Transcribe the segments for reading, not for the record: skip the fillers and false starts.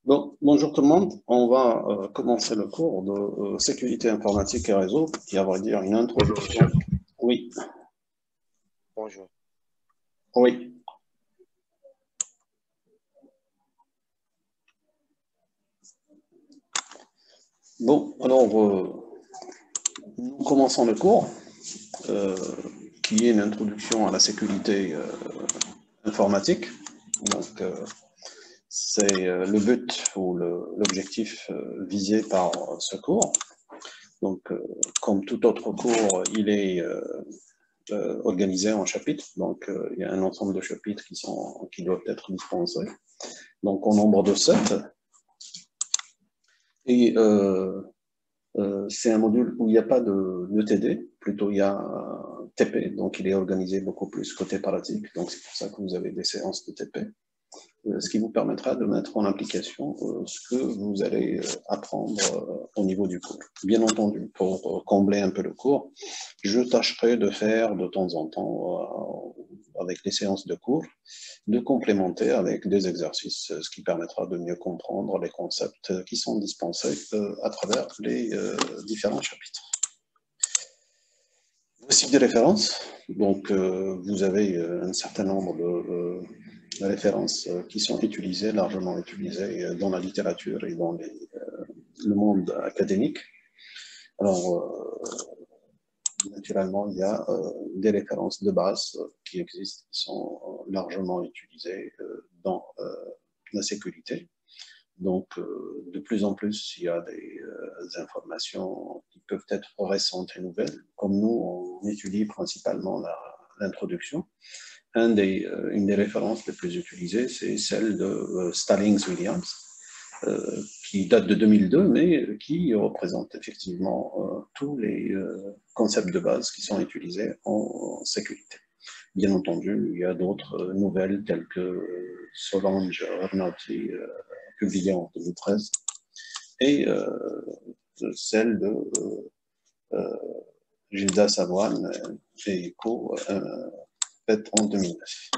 Bon, bonjour tout le monde. On va commencer le cours de sécurité informatique et réseau, qui à vrai dire une Bonjour, introduction. monsieur. Oui, Bonjour. oui. Bon, alors nous commençons le cours, euh, qui est une introduction à la sécurité informatique. Donc, c'est le but ou l'objectif visé par ce cours. Donc, comme tout autre cours, il est organisé en chapitres. Donc, il y a un ensemble de chapitres qui doivent être dispensés. Donc, au nombre de 7. Et c'est un module où il n'y a pas de TD, plutôt il y a TP, donc il est organisé beaucoup plus côté pratique. Donc, c'est pour ça que vous avez des séances de TP. Ce qui vous permettra de mettre en application ce que vous allez apprendre au niveau du cours. Bien entendu, pour combler un peu le cours, je tâcherai de faire de temps en temps, avec les séances de cours, de complémenter avec des exercices, ce qui permettra de mieux comprendre les concepts qui sont dispensés à travers les différents chapitres. Voici des références. Donc, vous avez un certain nombre de références qui sont utilisées, largement utilisées dans la littérature et dans le monde académique. Alors, naturellement, il y a des références de base qui existent, qui sont largement utilisées dans la sécurité. Donc, de plus en plus, il y a des informations qui peuvent être récentes et nouvelles. Comme nous, on étudie principalement l'introduction. Une des références les plus utilisées, c'est celle de Stallings-Williams, qui date de 2002, mais qui représente effectivement tous les concepts de base qui sont utilisés en sécurité. Bien entendu, il y a d'autres nouvelles telles que Solange Arnauty, publiée en 2013, et celle de Gilda Savoine et ECO, faite en 2009.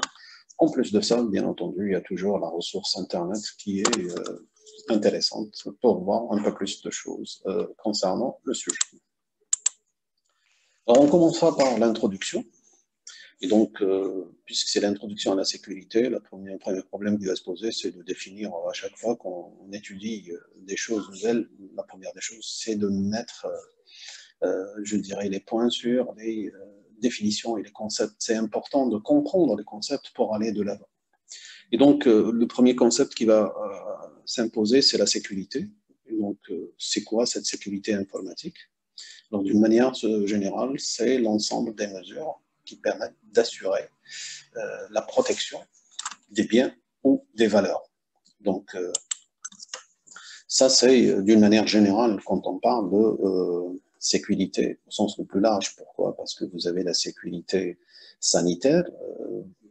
En plus de ça, bien entendu, il y a toujours la ressource Internet qui est intéressante pour voir un peu plus de choses concernant le sujet. Alors, on commencera par l'introduction. Et donc, puisque c'est l'introduction à la sécurité, le premier problème qui va se poser, c'est de définir à chaque fois qu'on étudie des choses nouvelles, la première des choses, c'est de mettre, je dirais, les points sur les définitions et les concepts. C'est important de comprendre les concepts pour aller de l'avant. Et donc, le premier concept qui va s'imposer, c'est la sécurité. Et donc, c'est quoi cette sécurité informatique? Donc, d'une manière générale, c'est l'ensemble des mesures qui permettent d'assurer la protection des biens ou des valeurs. Donc, ça, c'est d'une manière générale quand on parle de sécurité au sens le plus large. Pourquoi? Parce que vous avez la sécurité sanitaire.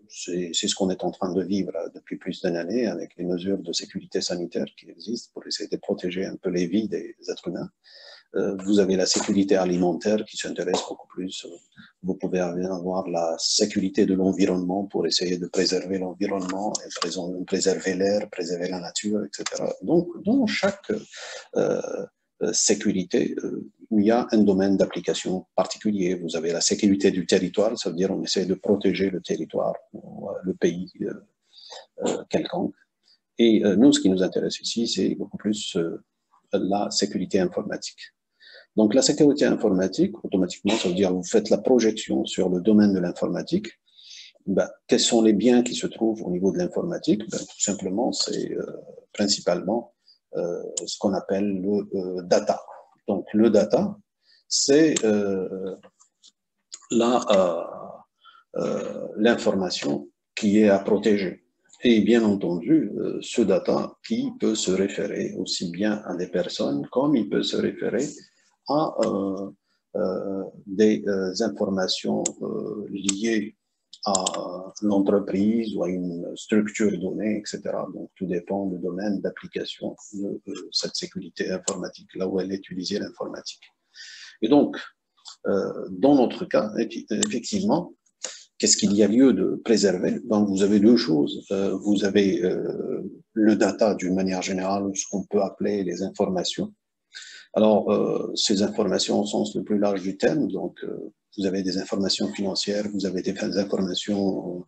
C'est ce qu'on est en train de vivre depuis plus d'une année avec les mesures de sécurité sanitaire qui existent pour essayer de protéger un peu les vies des êtres humains. Vous avez la sécurité alimentaire qui s'intéresse beaucoup plus. Vous pouvez avoir la sécurité de l'environnement pour essayer de préserver l'environnement, préserver l'air, préserver la nature, etc. Donc, dans chaque sécurité, il y a un domaine d'application particulier. Vous avez la sécurité du territoire, ça veut dire on essaie de protéger le territoire, le pays quelconque. Et nous, ce qui nous intéresse ici, c'est beaucoup plus la sécurité informatique. Donc, la sécurité informatique, automatiquement, ça veut dire que vous faites la projection sur le domaine de l'informatique. Ben, quels sont les biens qui se trouvent au niveau de l'informatique? Ben, tout simplement, c'est principalement ce qu'on appelle le data. Donc, le data, c'est l'information qui est à protéger. Et bien entendu, ce data qui peut se référer aussi bien à des personnes comme il peut se référer à des informations liées à l'entreprise ou à une structure donnée, etc. Donc, tout dépend du domaine d'application de cette sécurité informatique, là où elle est utilisée l'informatique. Et donc, dans notre cas, effectivement, qu'est-ce qu'il y a lieu de préserver? Donc, vous avez deux choses. Vous avez le data d'une manière générale, ce qu'on peut appeler les informations. Alors, ces informations au sens le plus large du terme, donc vous avez des informations financières, vous avez des informations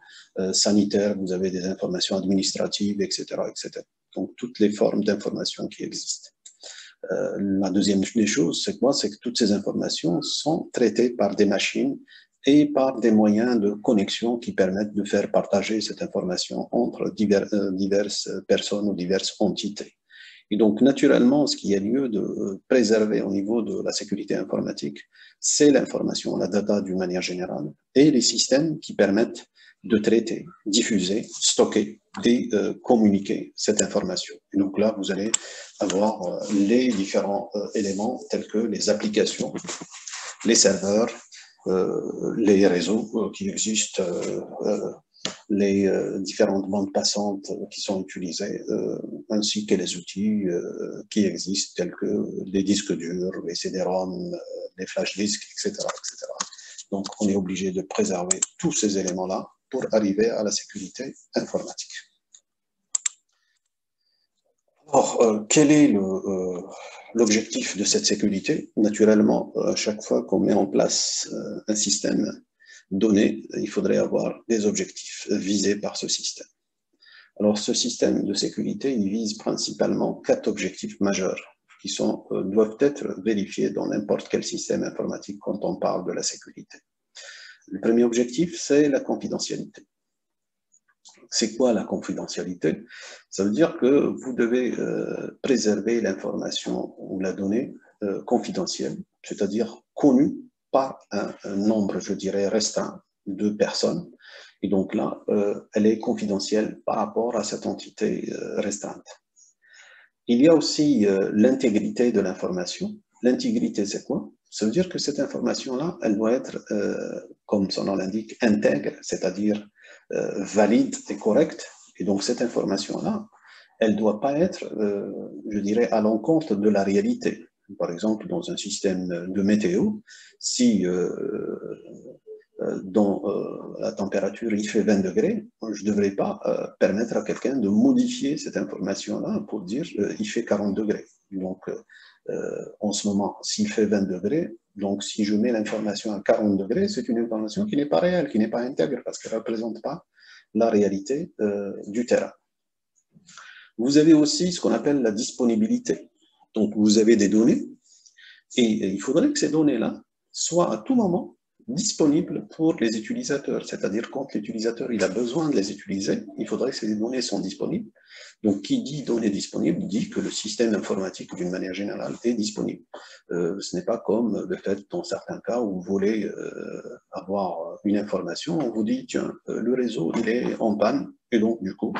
sanitaires, vous avez des informations administratives, etc., etc. Donc, toutes les formes d'informations qui existent. La deuxième des choses, c'est quoi? C'est que toutes ces informations sont traitées par des machines et par des moyens de connexion qui permettent de faire partager cette information entre diverses personnes ou diverses entités. Et donc, naturellement, ce qui a lieu de préserver au niveau de la sécurité informatique, c'est l'information, la data d'une manière générale, et les systèmes qui permettent de traiter, diffuser, stocker et communiquer cette information. Et donc là, vous allez avoir les différents éléments tels que les applications, les serveurs, les réseaux qui existent, les différentes bandes passantes qui sont utilisées, ainsi que les outils qui existent, tels que les disques durs, les CD-ROM, les flash disks, etc., etc. Donc, on est obligé de préserver tous ces éléments-là pour arriver à la sécurité informatique. Alors, quel est l'objectif de cette sécurité? Naturellement, à chaque fois qu'on met en place un système donné, il faudrait avoir des objectifs visés par ce système. Alors, ce système de sécurité, il vise principalement 4 objectifs majeurs qui doivent être vérifiés dans n'importe quel système informatique quand on parle de la sécurité. Le premier objectif, c'est la confidentialité. C'est quoi la confidentialité? Ça veut dire que vous devez préserver l'information ou la donnée confidentielle, c'est-à-dire connue par un nombre, je dirais, restreint de personnes. Et donc là, elle est confidentielle par rapport à cette entité restreinte. Il y a aussi l'intégrité de l'information. L'intégrité, c'est quoi? Ça veut dire que cette information-là, elle doit être, comme son nom l'indique, intègre, c'est-à-dire valide et correcte. Et donc, cette information-là, elle ne doit pas être, je dirais, à l'encontre de la réalité. Par exemple, dans un système de météo, si dans la température, il fait 20 degrés, je ne devrais pas permettre à quelqu'un de modifier cette information-là pour dire il fait 40 degrés. Donc, en ce moment, s'il fait 20 degrés, donc si je mets l'information à 40 degrés, c'est une information qui n'est pas réelle, qui n'est pas intègre, parce qu'elle ne représente pas la réalité du terrain. Vous avez aussi ce qu'on appelle la disponibilité. Donc, vous avez des données, et il faudrait que ces données-là soient à tout moment disponibles pour les utilisateurs. C'est-à-dire, quand l'utilisateur il a besoin de les utiliser, il faudrait que ces données soient disponibles. Donc, qui dit données disponibles dit que le système informatique, d'une manière générale, est disponible. Ce n'est pas comme le fait, dans certains cas, où vous voulez avoir une information, on vous dit, tiens, le réseau, il est en panne, et donc, du coup,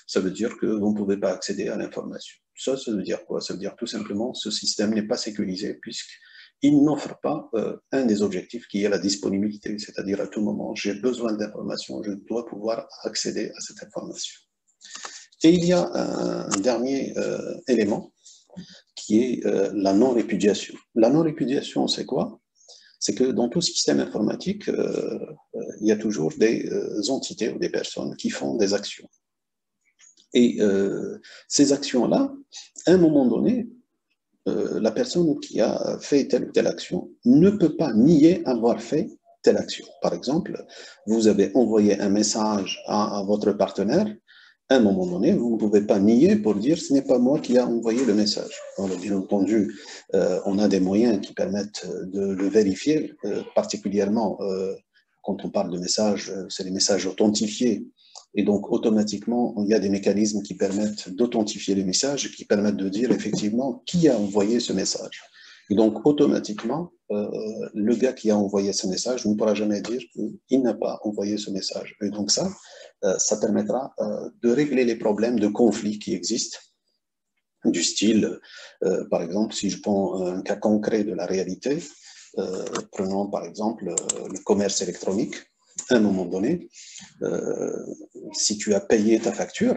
ça veut dire que vous ne pouvez pas accéder à l'information. Ça veut dire quoi? Ça veut dire tout simplement que ce système n'est pas sécurisé, puisqu'il n'offre pas un des objectifs qui est la disponibilité, c'est-à-dire à tout moment, j'ai besoin d'informations, je dois pouvoir accéder à cette information. Et il y a un dernier élément qui est la non-répudiation. La non-répudiation, c'est quoi? C'est que dans tout système informatique, il y a toujours des entités ou des personnes qui font des actions. Et ces actions-là, à un moment donné, la personne qui a fait telle ou telle action ne peut pas nier avoir fait telle action. Par exemple, vous avez envoyé un message à votre partenaire, à un moment donné, vous ne pouvez pas nier pour dire ce n'est pas moi qui ai envoyé le message. Alors, bien entendu, on a des moyens qui permettent de le vérifier, particulièrement quand on parle de messages, c'est les messages authentifiés. Et donc, automatiquement, il y a des mécanismes qui permettent d'authentifier les messages, qui permettent de dire effectivement qui a envoyé ce message. Et donc, automatiquement, le gars qui a envoyé ce message ne pourra jamais dire qu'il n'a pas envoyé ce message. Et donc, ça permettra de régler les problèmes de conflit qui existent, du style, par exemple, si je prends un cas concret de la réalité, prenons par exemple le commerce électronique. À un moment donné, si tu as payé ta facture,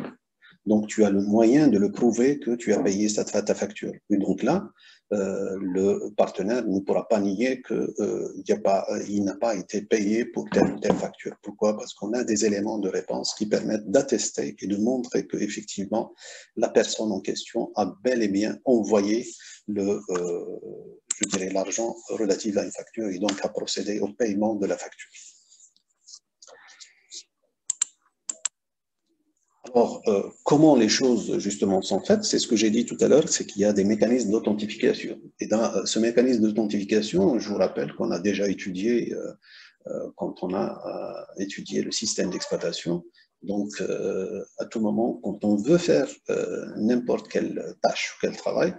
donc tu as le moyen de le prouver que tu as payé ta facture. Et donc là, le partenaire ne pourra pas nier qu'il n'a pas été payé pour telle ou telle facture. Pourquoi? Parce qu'on a des éléments de réponse qui permettent d'attester et de montrer qu'effectivement, la personne en question a bel et bien envoyé l'argent relatif à une facture et donc a procédé au paiement de la facture. Alors, comment les choses, justement, sont faites? C'est ce que j'ai dit tout à l'heure, c'est qu'il y a des mécanismes d'authentification. Et dans ce mécanisme d'authentification, je vous rappelle qu'on a déjà étudié, quand on a étudié le système d'exploitation. Donc, à tout moment, quand on veut faire n'importe quelle tâche ou quel travail,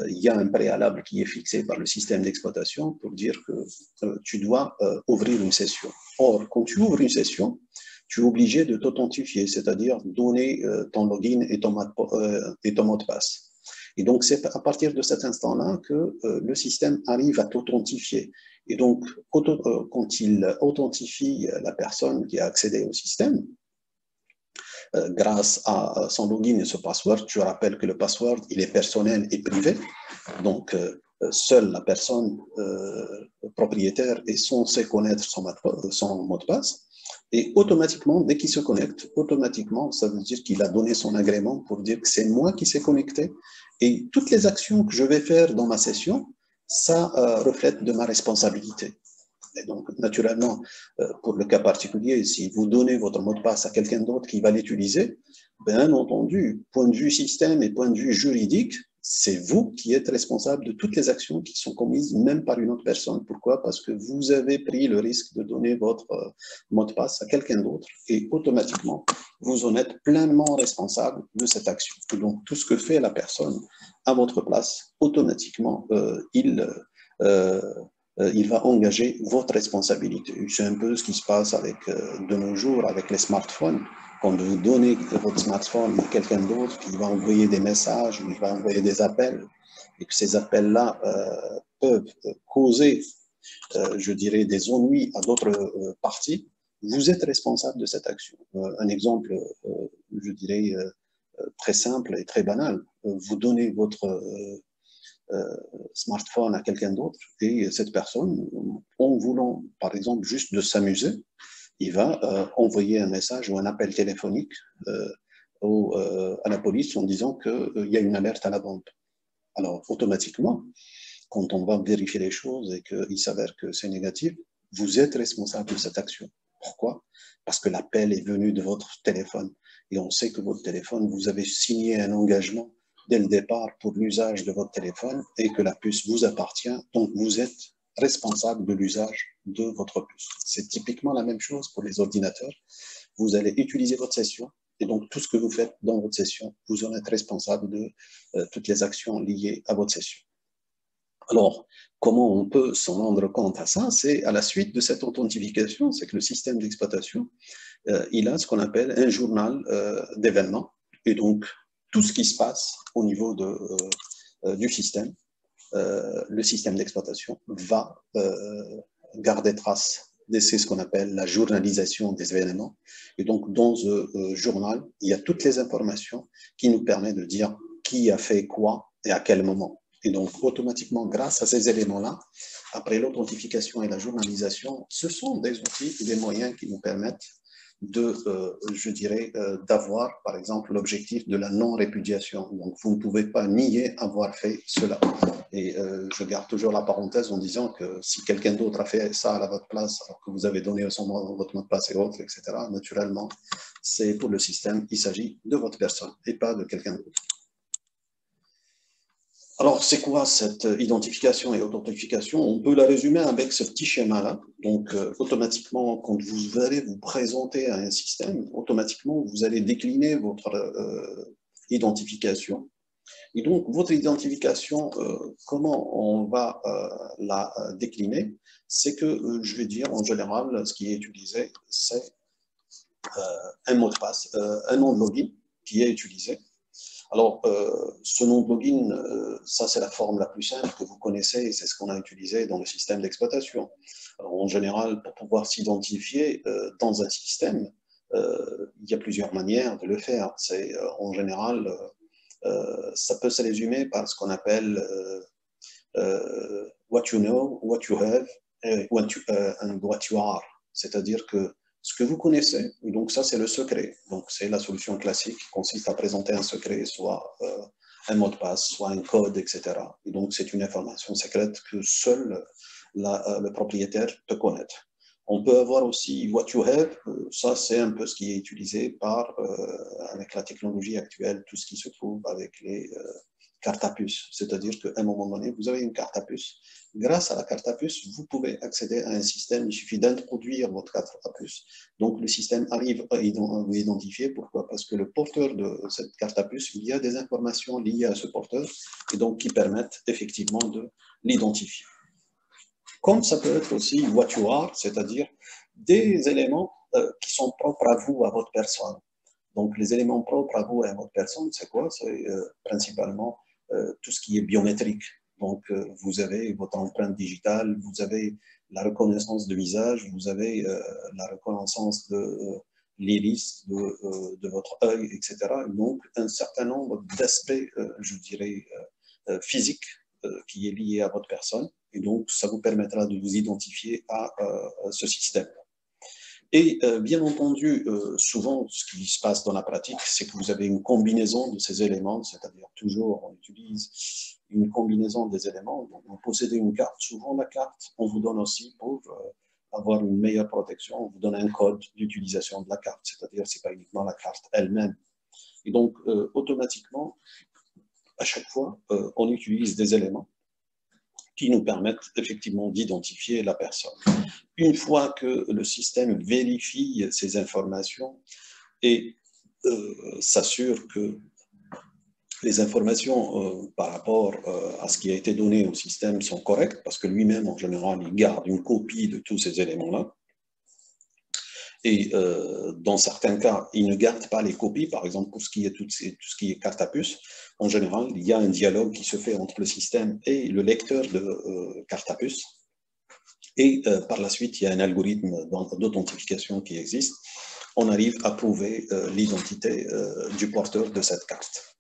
il y a un préalable qui est fixé par le système d'exploitation pour dire que tu dois ouvrir une session. Or, quand tu ouvres une session, tu es obligé de t'authentifier, c'est-à-dire donner ton login et ton mot de passe. Et donc, c'est à partir de cet instant-là que le système arrive à t'authentifier. Et donc, quand il authentifie la personne qui a accédé au système, grâce à son login et son password, je rappelle que le password, il est personnel et privé. Donc, seule la personne propriétaire est censée connaître son mot de passe. Et automatiquement, dès qu'il se connecte, automatiquement, ça veut dire qu'il a donné son agrément pour dire que c'est moi qui s'est connecté. Et toutes les actions que je vais faire dans ma session, ça reflète de ma responsabilité. Et donc, naturellement, pour le cas particulier, si vous donnez votre mot de passe à quelqu'un d'autre qui va l'utiliser, bien entendu, point de vue système et point de vue juridique, c'est vous qui êtes responsable de toutes les actions qui sont commises, même par une autre personne. Pourquoi? Parce que vous avez pris le risque de donner votre mot de passe à quelqu'un d'autre et automatiquement, vous en êtes pleinement responsable de cette action. Et donc, tout ce que fait la personne à votre place, automatiquement, il va engager votre responsabilité. C'est un peu ce qui se passe de nos jours avec les smartphones. Quand vous donnez votre smartphone à quelqu'un d'autre qui va envoyer des messages, ou il va envoyer des appels, et que ces appels-là peuvent causer, je dirais, des ennuis à d'autres parties, vous êtes responsable de cette action. Un exemple, je dirais, très simple et très banal. Vous donnez votre smartphone à quelqu'un d'autre et cette personne, en voulant, par exemple, juste de s'amuser, il va envoyer un message ou un appel téléphonique à la police en disant qu'il y a une alerte à la bombe. Alors, automatiquement, quand on va vérifier les choses et qu'il s'avère que c'est négatif, vous êtes responsable de cette action. Pourquoi? Parce que l'appel est venu de votre téléphone et on sait que votre téléphone, vous avez signé un engagement dès le départ pour l'usage de votre téléphone et que la puce vous appartient, donc vous êtes responsable de l'usage de votre puce. C'est typiquement la même chose pour les ordinateurs. Vous allez utiliser votre session et donc tout ce que vous faites dans votre session, vous en êtes responsable de toutes les actions liées à votre session. Alors, comment on peut s'en rendre compte à ça? C'est à la suite de cette authentification, c'est que le système d'exploitation, il a ce qu'on appelle un journal d'événements. Et donc, tout ce qui se passe au niveau du système, le système d'exploitation va garder trace. C'est ce qu'on appelle la journalisation des événements. Et donc, dans ce journal, il y a toutes les informations qui nous permettent de dire qui a fait quoi et à quel moment. Et donc, automatiquement, grâce à ces éléments-là, après l'authentification et la journalisation, ce sont des outils et des moyens qui nous permettent je dirais, d'avoir, par exemple, l'objectif de la non-répudiation. Donc, vous ne pouvez pas nier avoir fait cela. Et je garde toujours la parenthèse en disant que si quelqu'un d'autre a fait ça à votre place, alors que vous avez donné votre mot de passe et autres, etc., naturellement, c'est pour le système, il s'agit de votre personne et pas de quelqu'un d'autre. Alors, c'est quoi cette identification et authentification? On peut la résumer avec ce petit schéma-là. Donc, automatiquement, quand vous allez vous présenter à un système, automatiquement, vous allez décliner votre identification. Et donc, votre identification, comment on va la décliner? C'est que, je vais dire, en général, ce qui est utilisé, c'est un mot de passe, un nom de login qui est utilisé. Alors, ce nom de login, ça c'est la forme la plus simple que vous connaissez et c'est ce qu'on a utilisé dans le système d'exploitation. En général, pour pouvoir s'identifier dans un système, il y a plusieurs manières de le faire. En général, ça peut se résumer par ce qu'on appelle what you know, what you have, and what you are. C'est-à-dire que ce que vous connaissez, donc ça c'est le secret. Donc c'est la solution classique qui consiste à présenter un secret, soit un mot de passe, soit un code, etc. Et donc c'est une information secrète que seul le propriétaire peut connaître. On peut avoir aussi what you have, ça c'est un peu ce qui est utilisé avec la technologie actuelle, tout ce qui se trouve avec les cartes à puce. C'est-à-dire qu'à un moment donné, vous avez une carte à puce. Grâce à la carte à puce, vous pouvez accéder à un système, il suffit d'introduire votre carte à puce. Donc le système arrive à vous identifier. Pourquoi? Parce que le porteur de cette carte à puce, il y a des informations liées à ce porteur et donc qui permettent effectivement de l'identifier. Comme ça peut être aussi what you are, c'est-à-dire des éléments qui sont propres à vous, à votre personne. Donc les éléments propres à vous et à votre personne, c'est quoi? C'est principalement tout ce qui est biométrique. Donc vous avez votre empreinte digitale, vous avez la reconnaissance de visage, vous avez la reconnaissance de l'iris, de votre œil, etc. Donc un certain nombre d'aspects, je dirais, physiques qui est lié à votre personne. Et donc, ça vous permettra de vous identifier à ce système. Et bien entendu, souvent, ce qui se passe dans la pratique, c'est que vous avez une combinaison de ces éléments, c'est-à-dire toujours, on utilise une combinaison des éléments. Donc, vous possédez une carte, souvent la carte, on vous donne aussi pour avoir une meilleure protection, on vous donne un code d'utilisation de la carte, c'est-à-dire c'est pas uniquement la carte elle-même. Et donc, automatiquement, à chaque fois, on utilise des éléments qui nous permettent effectivement d'identifier la personne. Une fois que le système vérifie ces informations et s'assure que les informations par rapport à ce qui a été donné au système sont correctes, parce que lui-même, en général, il garde une copie de tous ces éléments-là. Et dans certains cas, il ne garde pas les copies, par exemple, pour tout ce qui est carte à puce. En général, il y a un dialogue qui se fait entre le système et le lecteur de carte à puce. Et par la suite, il y a un algorithme d'authentification qui existe. On arrive à prouver l'identité du porteur de cette carte.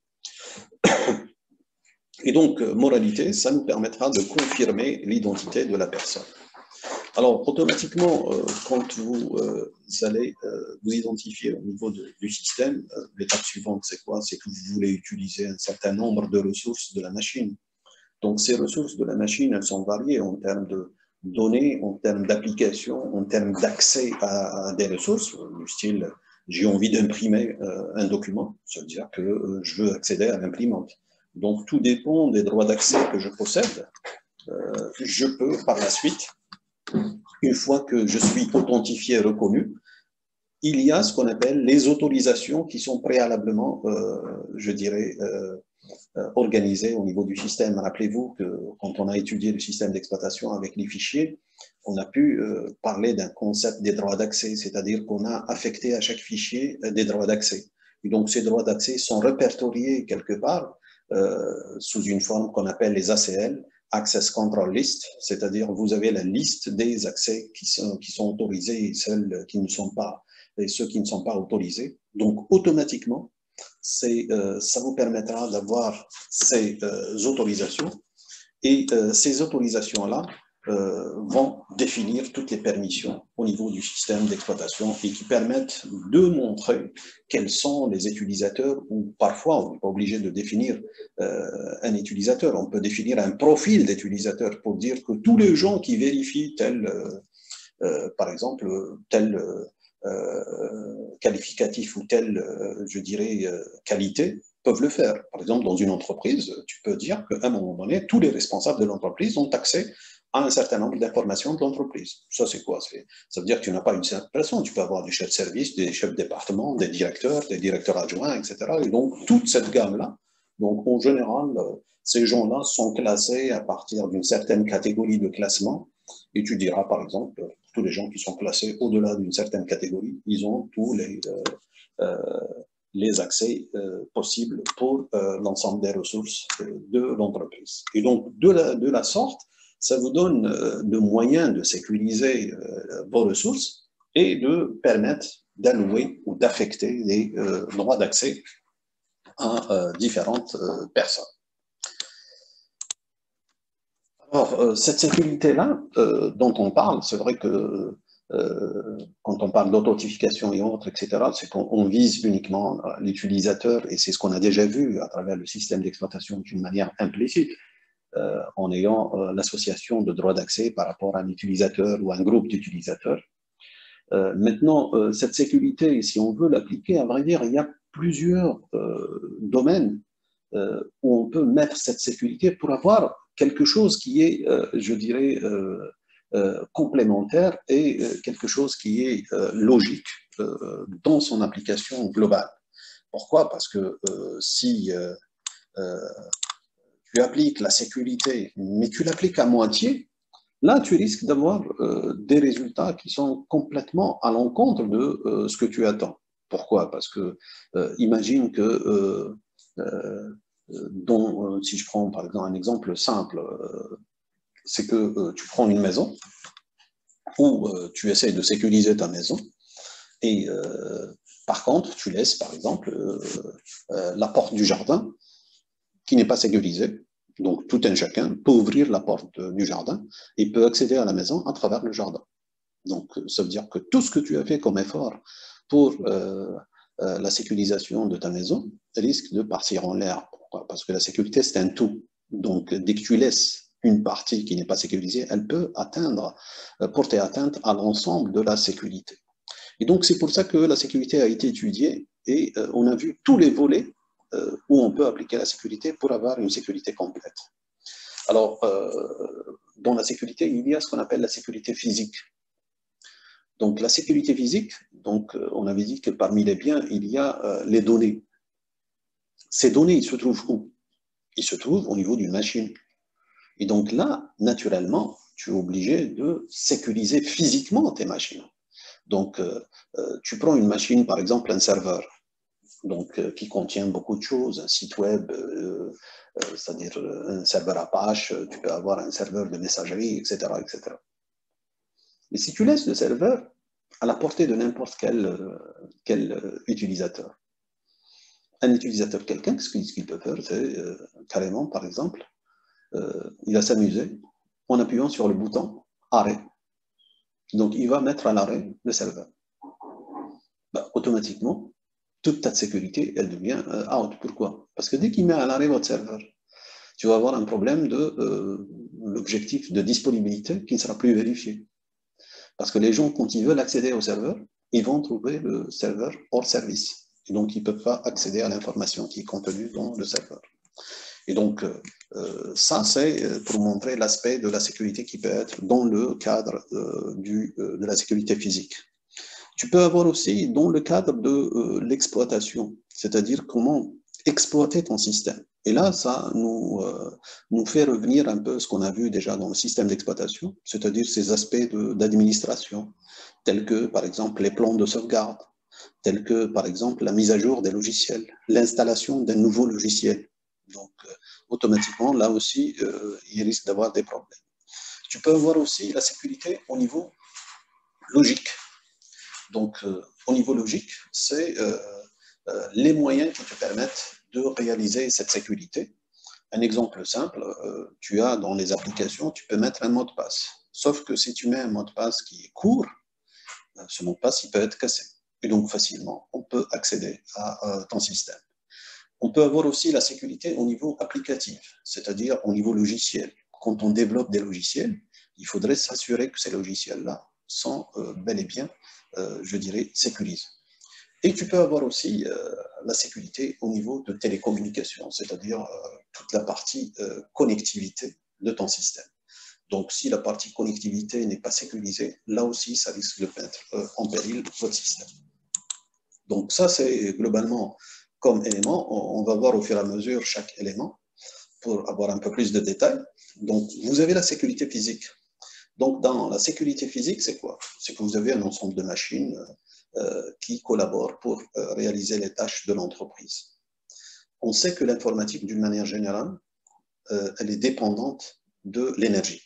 Et donc, moralité, ça nous permettra de confirmer l'identité de la personne. Alors, automatiquement, quand vous allez vous identifier au niveau du système, l'étape suivante, c'est quoi? C'est que vous voulez utiliser un certain nombre de ressources de la machine. Donc, ces ressources de la machine, elles sont variées en termes de données, en termes d'application, en termes d'accès à des ressources, du style, j'ai envie d'imprimer un document, ça veut dire que je veux accéder à l'imprimante. Donc, tout dépend des droits d'accès que je possède. Je peux, par la suite, une fois que je suis authentifié et reconnu, il y a ce qu'on appelle les autorisations qui sont préalablement, je dirais, organisées au niveau du système. Rappelez-vous que quand on a étudié le système d'exploitation avec les fichiers, on a pu parler d'un concept des droits d'accès, c'est-à-dire qu'on a affecté à chaque fichier des droits d'accès. Et donc, ces droits d'accès sont répertoriés quelque part sous une forme qu'on appelle les ACL, Access Control List, c'est-à-dire vous avez la liste des accès qui sont autorisés et celles qui ne sont pas, et ceux qui ne sont pas autorisés. Donc, automatiquement, ça vous permettra d'avoir ces autorisations et ces autorisations-là vont définir toutes les permissions au niveau du système d'exploitation et qui permettent de montrer quels sont les utilisateurs, ou parfois on n'est pas obligé de définir un utilisateur, on peut définir un profil d'utilisateur pour dire que tous les gens qui vérifient par exemple, tel qualificatif ou telle, je dirais, qualité, peuvent le faire. Par exemple, dans une entreprise, tu peux dire qu'à un moment donné, tous les responsables de l'entreprise ont accès à un certain nombre d'informations de l'entreprise. Ça, c'est quoi? Ça veut dire que tu n'as pas une seule personne. Tu peux avoir des chefs de service, des chefs de département, des directeurs adjoints, etc. Et donc, toute cette gamme-là, donc en général, ces gens-là sont classés à partir d'une certaine catégorie de classement. Et tu diras, par exemple, tous les gens qui sont classés au-delà d'une certaine catégorie, ils ont tous les accès possibles pour l'ensemble des ressources de l'entreprise. Et donc, de la sorte, ça vous donne de moyens de sécuriser vos ressources et de permettre d'allouer ou d'affecter des droits d'accès à différentes personnes. Alors, cette sécurité-là dont on parle, c'est vrai que quand on parle d'authentification et autres, etc., c'est qu'on vise uniquement l'utilisateur et c'est ce qu'on a déjà vu à travers le système d'exploitation d'une manière implicite, en ayant l'association de droits d'accès par rapport à un utilisateur ou à un groupe d'utilisateurs. Maintenant, cette sécurité, si on veut l'appliquer, à vrai dire, il y a plusieurs domaines où on peut mettre cette sécurité pour avoir quelque chose qui est, je dirais, complémentaire et quelque chose qui est logique dans son application globale. Pourquoi? Parce que si euh, tu appliques la sécurité, mais tu l'appliques à moitié, là, tu risques d'avoir des résultats qui sont complètement à l'encontre de ce que tu attends. Pourquoi? Parce que imagine que si je prends par exemple un exemple simple, c'est que tu prends une maison où tu essaies de sécuriser ta maison et par contre, tu laisses par exemple la porte du jardin qui n'est pas sécurisée. Donc tout un chacun peut ouvrir la porte du jardin et peut accéder à la maison à travers le jardin. Donc ça veut dire que tout ce que tu as fait comme effort pour la sécurisation de ta maison risque de partir en l'air. Pourquoi? Parce que la sécurité, c'est un tout. Donc, dès que tu laisses une partie qui n'est pas sécurisée, elle peut porter atteinte à l'ensemble de la sécurité. Et donc, c'est pour ça que la sécurité a été étudiée et on a vu tous les volets où on peut appliquer la sécurité pour avoir une sécurité complète. Alors, dans la sécurité, il y a ce qu'on appelle la sécurité physique. Donc, la sécurité physique, donc, on avait dit que parmi les biens, il y a les données. Ces données, ils se trouvent où? Ils se trouvent au niveau d'une machine. Et donc là, naturellement, tu es obligé de sécuriser physiquement tes machines. Donc, tu prends une machine, par exemple, un serveur, donc, qui contient beaucoup de choses, un site web, c'est-à-dire un serveur Apache, tu peux avoir un serveur de messagerie, etc., etc. Mais si tu laisses le serveur à la portée de n'importe quel utilisateur, un utilisateur quelqu'un, ce qu'il peut faire, c'est carrément, par exemple, il va s'amuser en appuyant sur le bouton arrêt. Donc, il va mettre à l'arrêt le serveur. Bah, automatiquement, toute ta sécurité, elle devient out. Pourquoi? Parce que dès qu'il met à l'arrêt votre serveur, tu vas avoir un problème de l'objectif de disponibilité qui ne sera plus vérifié. Parce que les gens, quand ils veulent accéder au serveur, ils vont trouver le serveur hors service. Et donc, ils ne peuvent pas accéder à l'information qui est contenue dans le serveur. Et donc, ça, c'est pour montrer l'aspect de la sécurité qui peut être dans le cadre de la sécurité physique. Tu peux avoir aussi dans le cadre de l'exploitation, c'est-à-dire comment exploiter ton système. Et là, ça nous fait revenir un peu ce qu'on a vu déjà dans le système d'exploitation, c'est-à-dire ces aspects d'administration, tels que, par exemple, les plans de sauvegarde, tels que, par exemple, la mise à jour des logiciels, l'installation d'un nouveau logiciel. Donc, automatiquement, là aussi, il risque d'avoir des problèmes. Tu peux avoir aussi la sécurité au niveau logique. Donc, au niveau logique, c'est les moyens qui te permettent de réaliser cette sécurité. Un exemple simple, tu as dans les applications, tu peux mettre un mot de passe. Sauf que si tu mets un mot de passe qui est court, ce mot de passe, il peut être cassé. Et donc, facilement, on peut accéder à ton système. On peut avoir aussi la sécurité au niveau applicatif, c'est-à-dire au niveau logiciel. Quand on développe des logiciels, il faudrait s'assurer que ces logiciels-là sont bel et bien, je dirais, sécurisés. Et tu peux avoir aussi la sécurité au niveau de télécommunications, c'est-à-dire toute la partie connectivité de ton système. Donc, si la partie connectivité n'est pas sécurisée, là aussi, ça risque de mettre en péril votre système. Donc, ça, c'est globalement comme élément. On va voir au fur et à mesure chaque élément pour avoir un peu plus de détails. Donc, vous avez la sécurité physique. Donc, dans la sécurité physique, c'est quoi? C'est que vous avez un ensemble de machines qui collaborent pour réaliser les tâches de l'entreprise. On sait que l'informatique, d'une manière générale, elle est dépendante de l'énergie.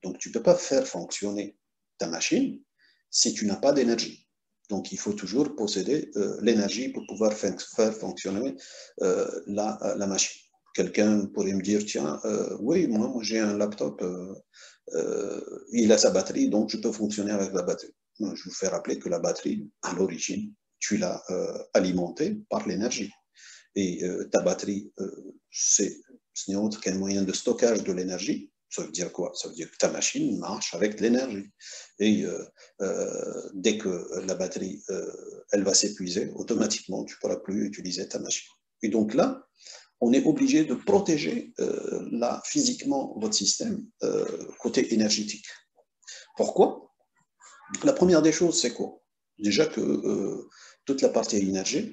Donc, tu ne peux pas faire fonctionner ta machine si tu n'as pas d'énergie. Donc, il faut toujours posséder l'énergie pour pouvoir faire fonctionner la machine. quelqu'un pourrait me dire, tiens, oui, moi j'ai un laptop, il a sa batterie, donc je peux fonctionner avec la batterie. Je vous fais rappeler que la batterie, à l'origine, tu l'as alimentée par l'énergie. Et ta batterie, ce n'est autre qu'un moyen de stockage de l'énergie. Ça veut dire quoi? Ça veut dire que ta machine marche avec de l'énergie. Et dès que la batterie, elle va s'épuiser, automatiquement, tu ne pourras plus utiliser ta machine. Et donc là, on est obligé de protéger là, physiquement votre système côté énergétique. Pourquoi? La première des choses, c'est quoi? Déjà que toute la partie énergie,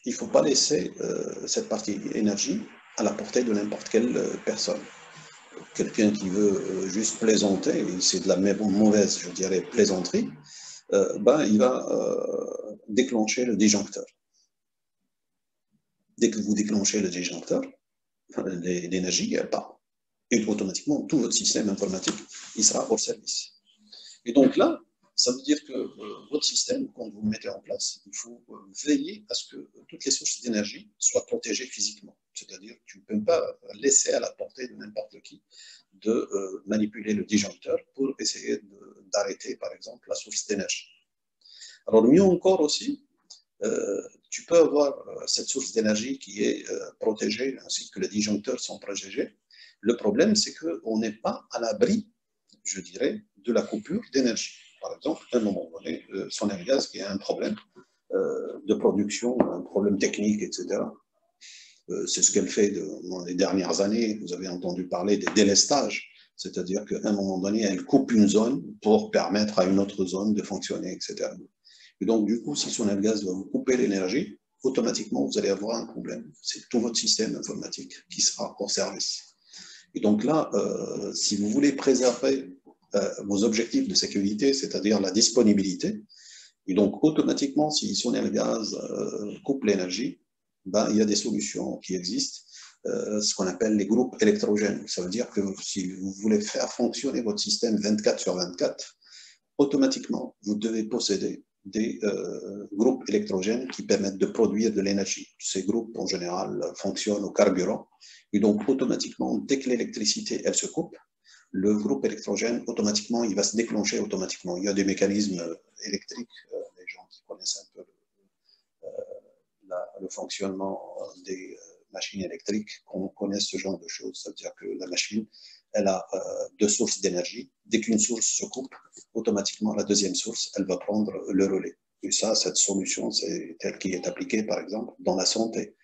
il ne faut pas laisser cette partie énergie à la portée de n'importe quelle personne. Quelqu'un qui veut juste plaisanter, et c'est de la mauvaise, je dirais, plaisanterie, il va déclencher le disjoncteur. Dès que vous déclenchez le disjoncteur, l'énergie, elle part. Et automatiquement, tout votre système informatique, il sera hors service. Et donc là, ça veut dire que votre système, quand vous le mettez en place, il faut veiller à ce que toutes les sources d'énergie soient protégées physiquement. C'est-à-dire que tu ne peux pas laisser à la portée de n'importe qui de manipuler le disjoncteur pour essayer d'arrêter, par exemple, la source d'énergie. Alors, mieux encore aussi, tu peux avoir cette source d'énergie qui est protégée, ainsi que les disjoncteurs sont protégés. Le problème, c'est qu'on n'est pas à l'abri, je dirais, de la coupure d'énergie. Par exemple, à un moment donné, Sonelgaz qui a un problème de production, un problème technique, etc. C'est ce qu'elle fait dans les dernières années. Vous avez entendu parler des délestages, c'est-à-dire qu'à un moment donné, elle coupe une zone pour permettre à une autre zone de fonctionner, etc. Et donc, du coup, si Sonelgaz va vous couper l'énergie, automatiquement, vous allez avoir un problème. C'est tout votre système informatique qui sera hors service. Et donc là, si vous voulez préserver vos objectifs de sécurité, c'est-à-dire la disponibilité, et donc automatiquement, si Sonelgaz coupe l'énergie, il y a des solutions qui existent, ce qu'on appelle les groupes électrogènes. Ça veut dire que si vous voulez faire fonctionner votre système 24/24, automatiquement, vous devez posséder des groupes électrogènes qui permettent de produire de l'énergie. Ces groupes, en général, fonctionnent au carburant. Et donc, automatiquement, dès que l'électricité, elle se coupe, le groupe électrogène, automatiquement, il va se déclencher automatiquement. Il y a des mécanismes électriques, les gens qui connaissent un peu le fonctionnement des machines électriques, qu'on connaisse ce genre de choses. Ça veut dire que la machine, elle a deux sources d'énergie. Dès qu'une source se coupe, automatiquement, la deuxième source, elle va prendre le relais. Et ça, cette solution, c'est telle qui est appliquée, par exemple, dans la santé.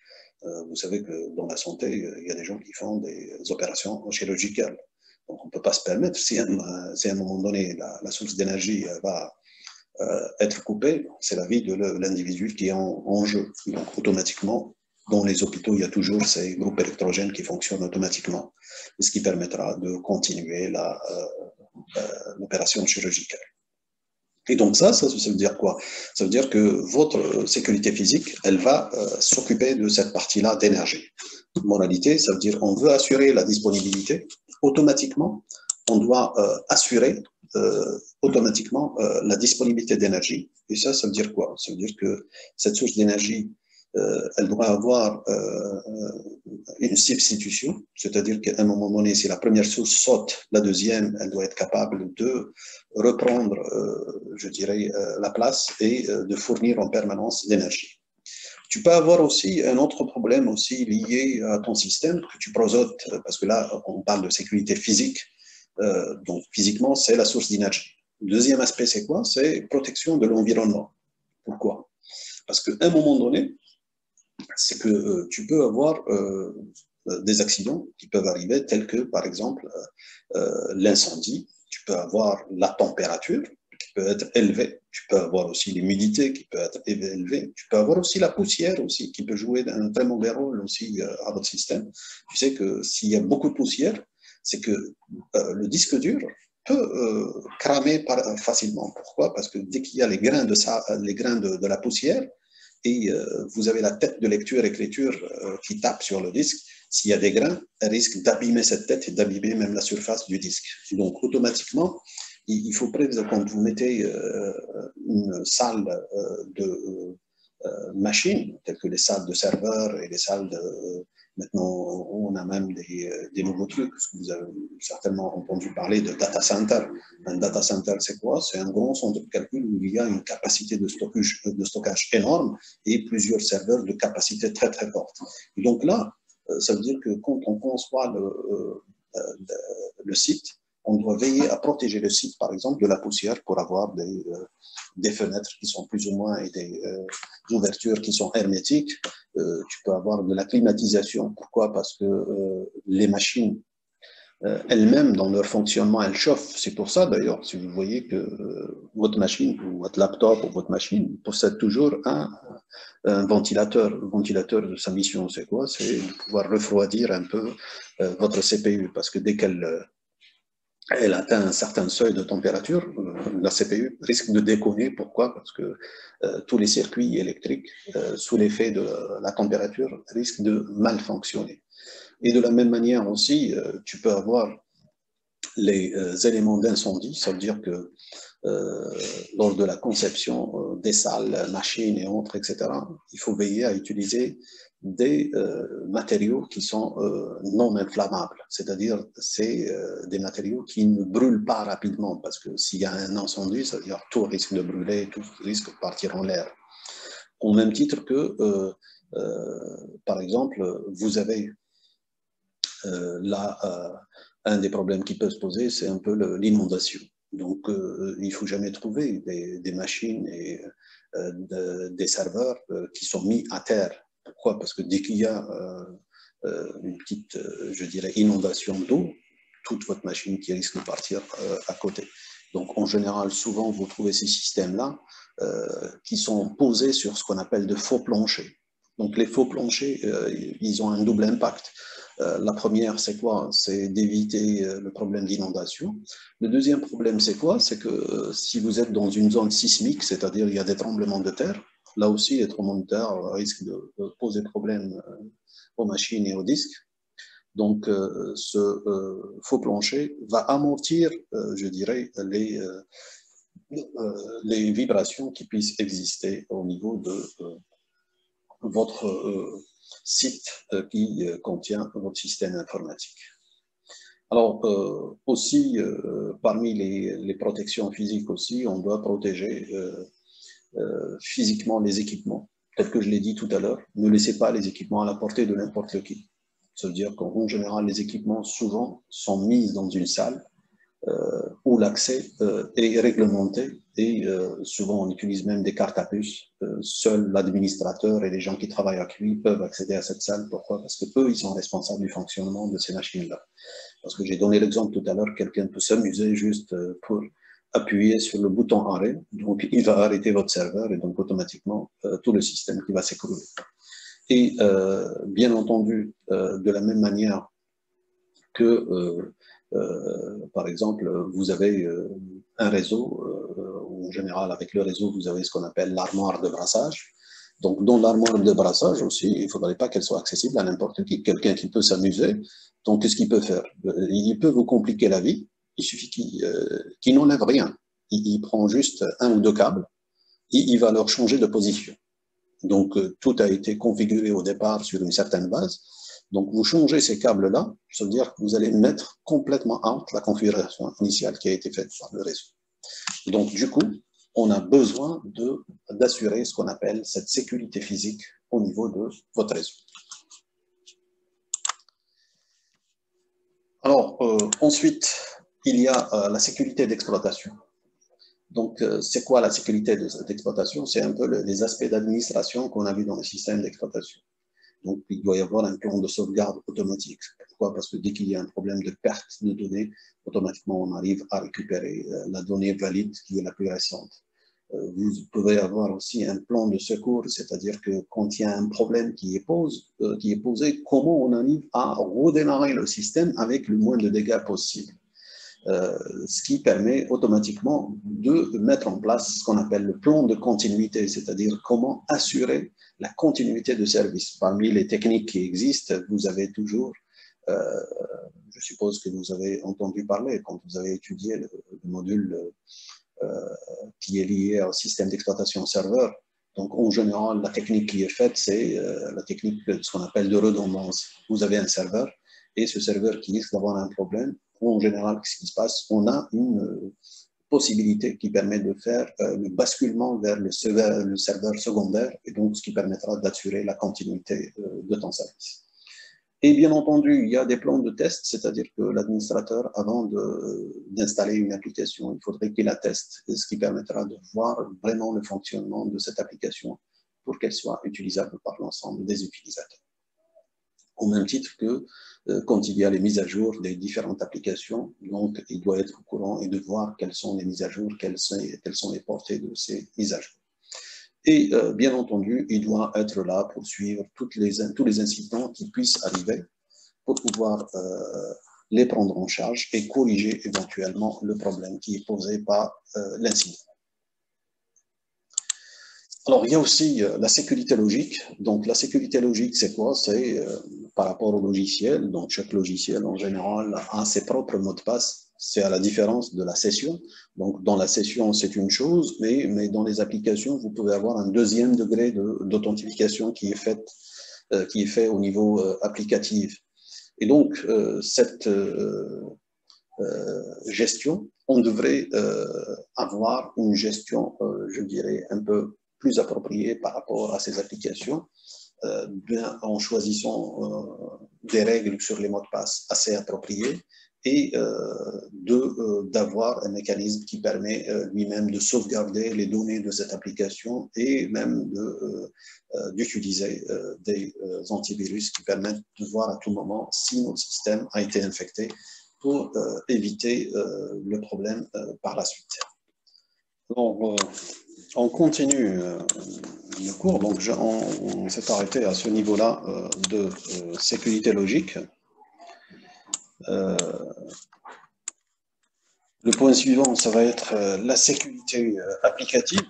Vous savez que dans la santé, il y a des gens qui font des opérations chirurgicales. Donc, on ne peut pas se permettre, si à un moment donné, la source d'énergie va être coupée, c'est la vie de l'individu qui est en jeu. Donc, automatiquement, dans les hôpitaux, il y a toujours ces groupes électrogènes qui fonctionnent automatiquement, ce qui permettra de continuer l'opération chirurgicale. Et donc ça veut dire quoi? Ça veut dire que votre sécurité physique, elle va s'occuper de cette partie-là d'énergie. Moralité, ça veut dire qu'on veut assurer la disponibilité. Automatiquement, on doit assurer automatiquement la disponibilité d'énergie. Et ça veut dire quoi? Ça veut dire que cette source d'énergie, elle doit avoir une substitution, c'est-à-dire qu'à un moment donné, si la première source saute, la deuxième, elle doit être capable de reprendre, je dirais, la place et de fournir en permanence l'énergie. Tu peux avoir aussi un autre problème aussi lié à ton système que tu prosotes, parce que là, on parle de sécurité physique, donc physiquement, c'est la source d'énergie. Le deuxième aspect, c'est quoi? C'est protection de l'environnement. Pourquoi? Parce qu'à un moment donné, c'est que tu peux avoir des accidents qui peuvent arriver, tels que, par exemple, l'incendie. Tu peux avoir la température qui peut être élevée. Tu peux avoir aussi l'humidité qui peut être élevée. Tu peux avoir aussi la poussière aussi, qui peut jouer un très mauvais rôle aussi à votre système. Tu sais que s'il y a beaucoup de poussière, c'est que le disque dur peut cramer facilement. Pourquoi? Parce que dès qu'il y a les grains de la poussière, et vous avez la tête de lecture-écriture qui tape sur le disque, s'il y a des grains, elle risque d'abîmer cette tête et d'abîmer même la surface du disque. Donc, automatiquement, il faut prévoir, quand vous mettez une salle de machines, telles que les salles de serveurs et les salles Maintenant, on a même des nouveaux trucs. Vous avez certainement entendu parler de data center. Un data center, c'est quoi? C'est un grand centre de calcul où il y a une capacité de stockage énorme et plusieurs serveurs de capacité très, très forte. Et donc là, ça veut dire que quand on conçoit le site, on doit veiller à protéger le site, par exemple, de la poussière pour avoir des fenêtres qui sont plus ou moins et des ouvertures qui sont hermétiques. Tu peux avoir de la climatisation. Pourquoi? Parce que les machines elles-mêmes, dans leur fonctionnement, elles chauffent. C'est pour ça, d'ailleurs, si vous voyez que votre machine, ou votre laptop, ou votre machine possède toujours un ventilateur. Le ventilateur, sa mission, c'est quoi? C'est de pouvoir refroidir un peu votre CPU, parce que dès qu'elle atteint un certain seuil de température, la CPU risque de déconner. Pourquoi? Parce que tous les circuits électriques, sous l'effet de la température, risquent de mal fonctionner. Et de la même manière aussi, tu peux avoir les éléments d'incendie, ça veut dire que lors de la conception des salles, machines et autres, etc., il faut veiller à utiliser des matériaux qui sont non inflammables, c'est-à-dire c'est des matériaux qui ne brûlent pas rapidement, parce que s'il y a un incendie, ça veut dire tout risque de brûler, tout risque de partir en l'air. Au même titre que, par exemple, vous avez là, un des problèmes qui peut se poser, c'est un peu l'inondation. Donc, il ne faut jamais trouver des machines et des serveurs qui sont mis à terre. Pourquoi? Parce que dès qu'il y a une petite, je dirais, inondation d'eau, toute votre machine qui risque de partir à côté. Donc, en général, souvent, vous trouvez ces systèmes-là qui sont posés sur ce qu'on appelle de faux planchers. Donc, les faux planchers, ils ont un double impact. La première, c'est quoi? C'est d'éviter le problème d'inondation. Le deuxième problème, c'est quoi? C'est que si vous êtes dans une zone sismique, c'est-à-dire il y a des tremblements de terre, là aussi, les tremblements de terre risquent de poser problème aux machines et aux disques. Donc, ce faux plancher va amortir, je dirais, les vibrations qui puissent exister au niveau de votre site qui contient votre système informatique. Alors, aussi, parmi les protections physiques aussi, on doit protéger physiquement les équipements. Tel que je l'ai dit tout à l'heure, ne laissez pas les équipements à la portée de n'importe qui. Ça veut dire qu'en général, les équipements souvent sont mis dans une salle où l'accès est réglementé et souvent on utilise même des cartes à puce. Seul l'administrateur et les gens qui travaillent avec lui peuvent accéder à cette salle. Pourquoi? Parce que eux, ils sont responsables du fonctionnement de ces machines-là. Parce que j'ai donné l'exemple tout à l'heure, quelqu'un peut s'amuser juste pour appuyer sur le bouton arrêt, donc il va arrêter votre serveur et donc automatiquement tout le système qui va s'écrouler. Et bien entendu, de la même manière que par exemple, vous avez un réseau, en général avec le réseau, vous avez ce qu'on appelle l'armoire de brassage. Donc, dans l'armoire de brassage aussi, il ne faudrait pas qu'elle soit accessible à n'importe qui, quelqu'un qui peut s'amuser. Donc, qu'est-ce qu'il peut faire? Il peut vous compliquer la vie, il suffit qu'il n'enlève rien. Il prend juste un ou deux câbles et il va leur changer de position. Donc, tout a été configuré au départ sur une certaine base. Donc, vous changez ces câbles-là, ça veut dire que vous allez mettre complètement out la configuration initiale qui a été faite par le réseau. Et donc, du coup, on a besoin d'assurer ce qu'on appelle cette sécurité physique au niveau de votre réseau. Alors, ensuite, il y a la sécurité d'exploitation. Donc, c'est quoi la sécurité d'exploitation? C'est un peu les aspects d'administration qu'on a vu dans le système d'exploitation. Donc, il doit y avoir un plan de sauvegarde automatique. Pourquoi? Parce que dès qu'il y a un problème de perte de données, automatiquement, on arrive à récupérer la donnée valide qui est la plus récente. Vous pouvez avoir aussi un plan de secours, c'est-à-dire que quand il y a un problème qui est posé, comment on arrive à redémarrer le système avec le moins de dégâts possible. Ce qui permet automatiquement de mettre en place ce qu'on appelle le plan de continuité, c'est-à-dire comment assurer la continuité de service. Parmi les techniques qui existent, vous avez toujours, je suppose que vous avez entendu parler quand vous avez étudié le module qui est lié au système d'exploitation serveur, Donc, en général, la technique qui est faite, c'est la technique de ce qu'on appelle de redondance. Vous avez un serveur et ce serveur qui risque d'avoir un problème. En général, ce qui se passe, on a une possibilité qui permet de faire le basculement vers le serveur secondaire et donc ce qui permettra d'assurer la continuité de ton service. Et bien entendu, il y a des plans de test, c'est-à-dire que l'administrateur, avant d'installer une application, il faudrait qu'il la teste, ce qui permettra de voir vraiment le fonctionnement de cette application pour qu'elle soit utilisable par l'ensemble des utilisateurs. Au même titre que quand il y a les mises à jour des différentes applications, donc il doit être au courant et de voir quelles sont les mises à jour, quelles sont les portées de ces mises à jour. Et bien entendu, il doit être là pour suivre tous les incidents qui puissent arriver pour pouvoir les prendre en charge et corriger éventuellement le problème qui est posé par l'incident. Alors, il y a aussi la sécurité logique. Donc, la sécurité logique, c'est quoi? C'est par rapport au logiciel. Donc, chaque logiciel, en général, a ses propres mots de passe. C'est à la différence de la session. Donc, dans la session, c'est une chose, mais dans les applications, vous pouvez avoir un deuxième degré d'authentification qui est fait au niveau applicatif. Et donc, cette gestion, on devrait avoir une gestion, je dirais, un peu plus appropriée par rapport à ces applications, en choisissant des règles sur les mots de passe assez appropriées et d'avoir un mécanisme qui permet lui-même de sauvegarder les données de cette application et même d'utiliser des antivirus qui permettent de voir à tout moment si notre système a été infecté pour éviter le problème par la suite. Donc, on continue le cours. Donc, on s'est arrêté à ce niveau-là de sécurité logique. Le point suivant, ça va être la sécurité applicative.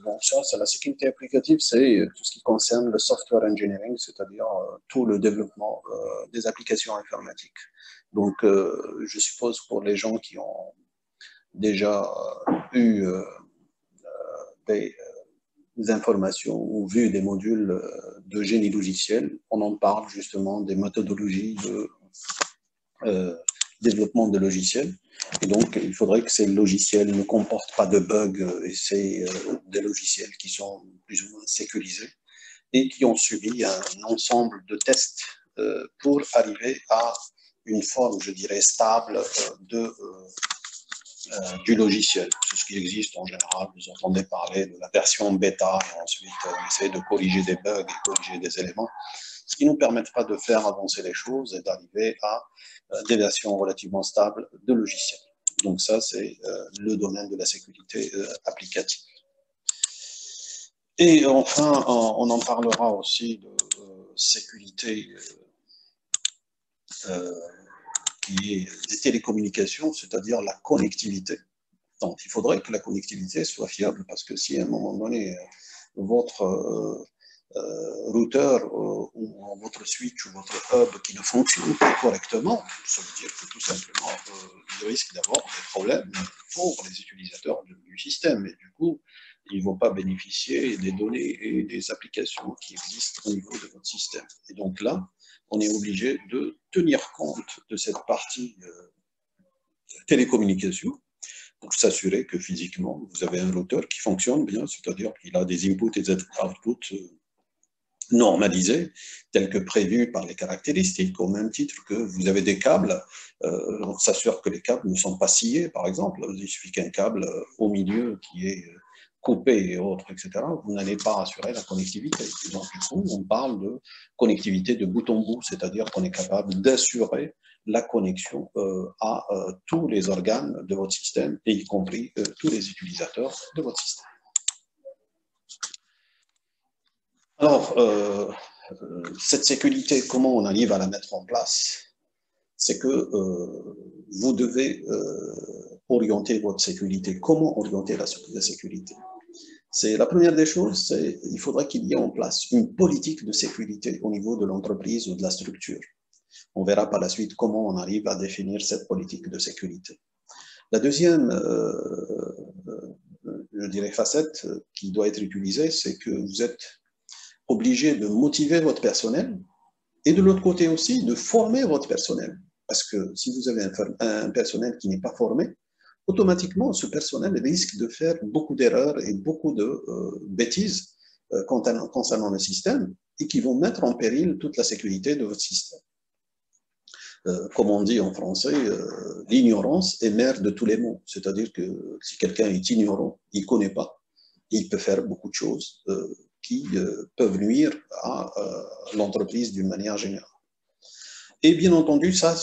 Bon, ça, c'est la sécurité applicative, c'est tout ce qui concerne le software engineering, c'est-à-dire tout le développement des applications informatiques. Donc, je suppose pour les gens qui ont déjà eu des informations ou vu des modules de génie logiciel, on en parle justement des méthodologies de développement de logiciels. Et donc, il faudrait que ces logiciels ne comportent pas de bugs et c'est des logiciels qui sont plus ou moins sécurisés et qui ont subi un ensemble de tests pour arriver à une forme, je dirais, stable du logiciel. C'est ce qui existe en général. Vous entendez parler de la version bêta et ensuite on essaie de corriger des bugs et corriger des éléments, ce qui nous permettra de faire avancer les choses et d'arriver à des versions relativement stables de logiciels. Donc ça, c'est le domaine de la sécurité applicative. Et enfin, on en parlera aussi de sécurité qui est des télécommunications, c'est-à-dire la connectivité. Donc, il faudrait que la connectivité soit fiable parce que si à un moment donné, votre routeur ou votre switch ou votre hub qui ne fonctionne pas correctement, ça veut dire que tout simplement, il risque d'avoir des problèmes pour les utilisateurs du système. Et du coup, ils ne vont pas bénéficier des données et des applications qui existent au niveau de votre système. Et donc là, on est obligé de tenir compte de cette partie télécommunication pour s'assurer que physiquement, vous avez un routeur qui fonctionne bien, c'est-à-dire qu'il a des inputs et des outputs normalisés, tels que prévus par les caractéristiques, au même titre que vous avez des câbles, on s'assure que les câbles ne sont pas sciés, par exemple, il suffit qu'un câble au milieu qui est coupé et autres, etc., vous n'allez pas assurer la connectivité. Et donc, du coup, on parle de connectivité de bout en bout, c'est-à-dire qu'on est capable d'assurer la connexion à tous les organes de votre système, et y compris tous les utilisateurs de votre système. Alors, cette sécurité, comment on arrive à la mettre en place? C'est que vous devez orienter votre sécurité. Comment orienter la sécurité? C'est la première des choses, c'est il faudrait qu'il y ait en place une politique de sécurité au niveau de l'entreprise ou de la structure. On verra par la suite comment on arrive à définir cette politique de sécurité. La deuxième, je dirais, facette qui doit être utilisée, c'est que vous êtes obligé de motiver votre personnel et de l'autre côté aussi de former votre personnel. Parce que si vous avez un personnel qui n'est pas formé, automatiquement, ce personnel risque de faire beaucoup d'erreurs et beaucoup de bêtises concernant le système et qui vont mettre en péril toute la sécurité de votre système. Comme on dit en français, l'ignorance est mère de tous les maux. C'est-à-dire que si quelqu'un est ignorant, il ne connaît pas, il peut faire beaucoup de choses qui peuvent nuire à l'entreprise d'une manière générale. Et bien entendu, ça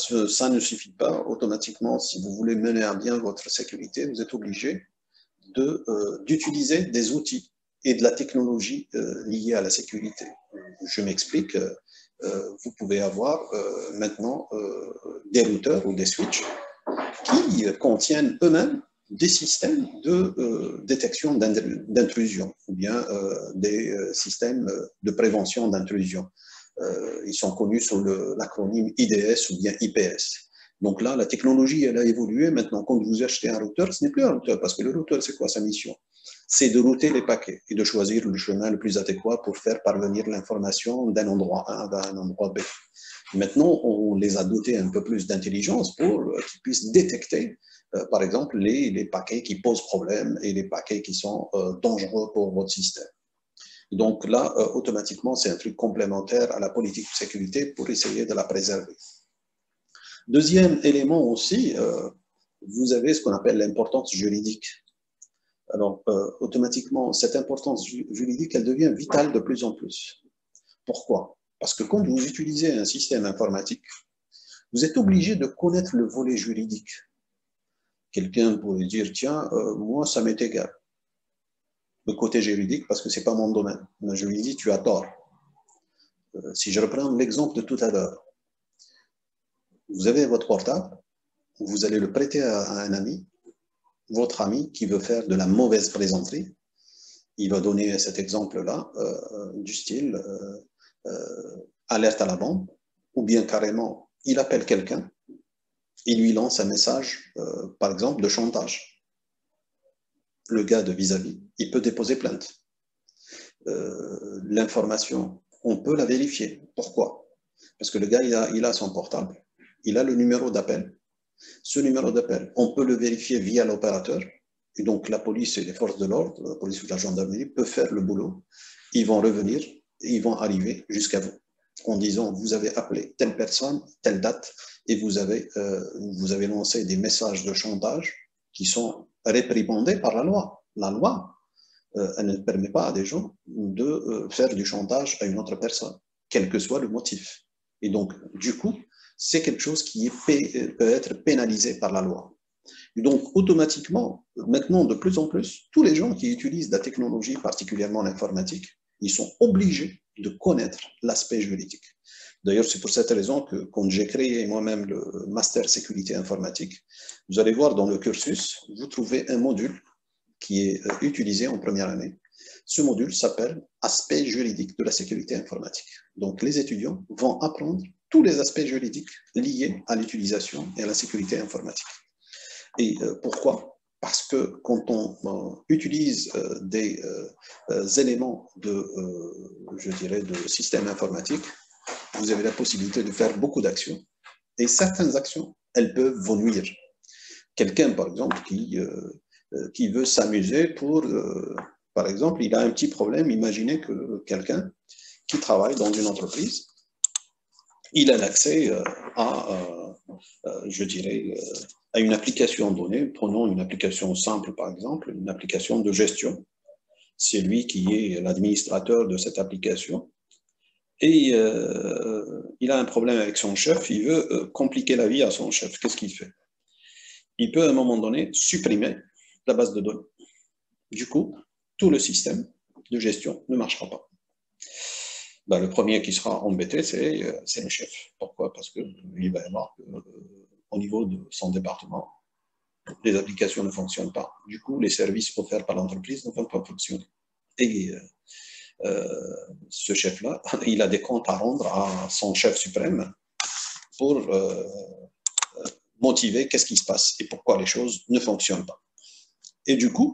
ne suffit pas. Automatiquement, si vous voulez mener à bien votre sécurité, vous êtes obligé d'utiliser des outils et de la technologie liée à la sécurité. Je m'explique. Vous pouvez avoir maintenant des routeurs ou des switches qui contiennent eux-mêmes des systèmes de détection d'intrusion ou bien des systèmes de prévention d'intrusion. Ils sont connus sous l'acronyme IDS ou bien IPS. Donc là, la technologie, elle a évolué. Maintenant, quand vous achetez un routeur, ce n'est plus un routeur, parce que le routeur, c'est quoi sa mission? C'est de router les paquets et de choisir le chemin le plus adéquat pour faire parvenir l'information d'un endroit A à un endroit B. Maintenant, on les a dotés un peu plus d'intelligence pour qu'ils puissent détecter, par exemple, les paquets qui posent problème et les paquets qui sont dangereux pour votre système. Donc là, automatiquement, c'est un truc complémentaire à la politique de sécurité pour essayer de la préserver. Deuxième élément aussi, vous avez ce qu'on appelle l'importance juridique. Alors, automatiquement, cette importance juridique, elle devient vitale de plus en plus. Pourquoi? Parce que quand vous utilisez un système informatique, vous êtes obligé de connaître le volet juridique. Quelqu'un pourrait dire, tiens, moi, ça m'est égal. Le côté juridique, parce que ce n'est pas mon domaine. Mais je lui dis, tu as tort. Si je reprends l'exemple de tout à l'heure, vous avez votre portable, vous allez le prêter à un ami, votre ami qui veut faire de la mauvaise plaisanterie, il va donner cet exemple-là, du style alerte à la bombe, ou bien carrément, il appelle quelqu'un, il lui lance un message, par exemple, de chantage. Le gars de vis-à-vis, il peut déposer plainte. L'information, on peut la vérifier. Pourquoi? Parce que le gars, il a son portable, il a le numéro d'appel. Ce numéro d'appel, on peut le vérifier via l'opérateur. Et donc, la police et les forces de l'ordre, la police ou la gendarmerie, peuvent faire le boulot. Ils vont revenir et ils vont arriver jusqu'à vous en disant, vous avez appelé telle personne, telle date, et vous avez lancé des messages de chantage qui sont réprimandés par la loi. La loi, elle ne permet pas à des gens de faire du chantage à une autre personne, quel que soit le motif. Et donc, du coup, c'est quelque chose qui peut être pénalisé par la loi. Et donc, automatiquement, maintenant, de plus en plus, tous les gens qui utilisent la technologie, particulièrement l'informatique, ils sont obligés de connaître l'aspect juridique. D'ailleurs, c'est pour cette raison que quand j'ai créé moi-même le Master Sécurité Informatique, vous allez voir dans le cursus, vous trouvez un module qui est utilisé en première année. Ce module s'appelle Aspect juridique de la sécurité informatique. Donc, les étudiants vont apprendre tous les aspects juridiques liés à l'utilisation et à la sécurité informatique. Et pourquoi? Parce que quand on utilise des éléments je dirais, de système informatique, vous avez la possibilité de faire beaucoup d'actions. Et certaines actions, elles peuvent vous nuire. Quelqu'un, par exemple, qui veut s'amuser pour, par exemple, il a un petit problème. Imaginez que quelqu'un qui travaille dans une entreprise, il a l'accès je dirais, à une application donnée. Prenons une application simple, par exemple, une application de gestion. C'est lui qui est l'administrateur de cette application. Et il a un problème avec son chef, il veut compliquer la vie à son chef. Qu'est-ce qu'il fait? Il peut à un moment donné supprimer la base de données. Du coup, tout le système de gestion ne marchera pas. Ben, le premier qui sera embêté, c'est le chef. Pourquoi? Parce qu'il va y avoir au niveau de son département, les applications ne fonctionnent pas. Du coup, les services offerts par l'entreprise ne vont pas fonctionner. Et ce chef-là, il a des comptes à rendre à son chef suprême pour motiver qu'est-ce qui se passe et pourquoi les choses ne fonctionnent pas. Et du coup,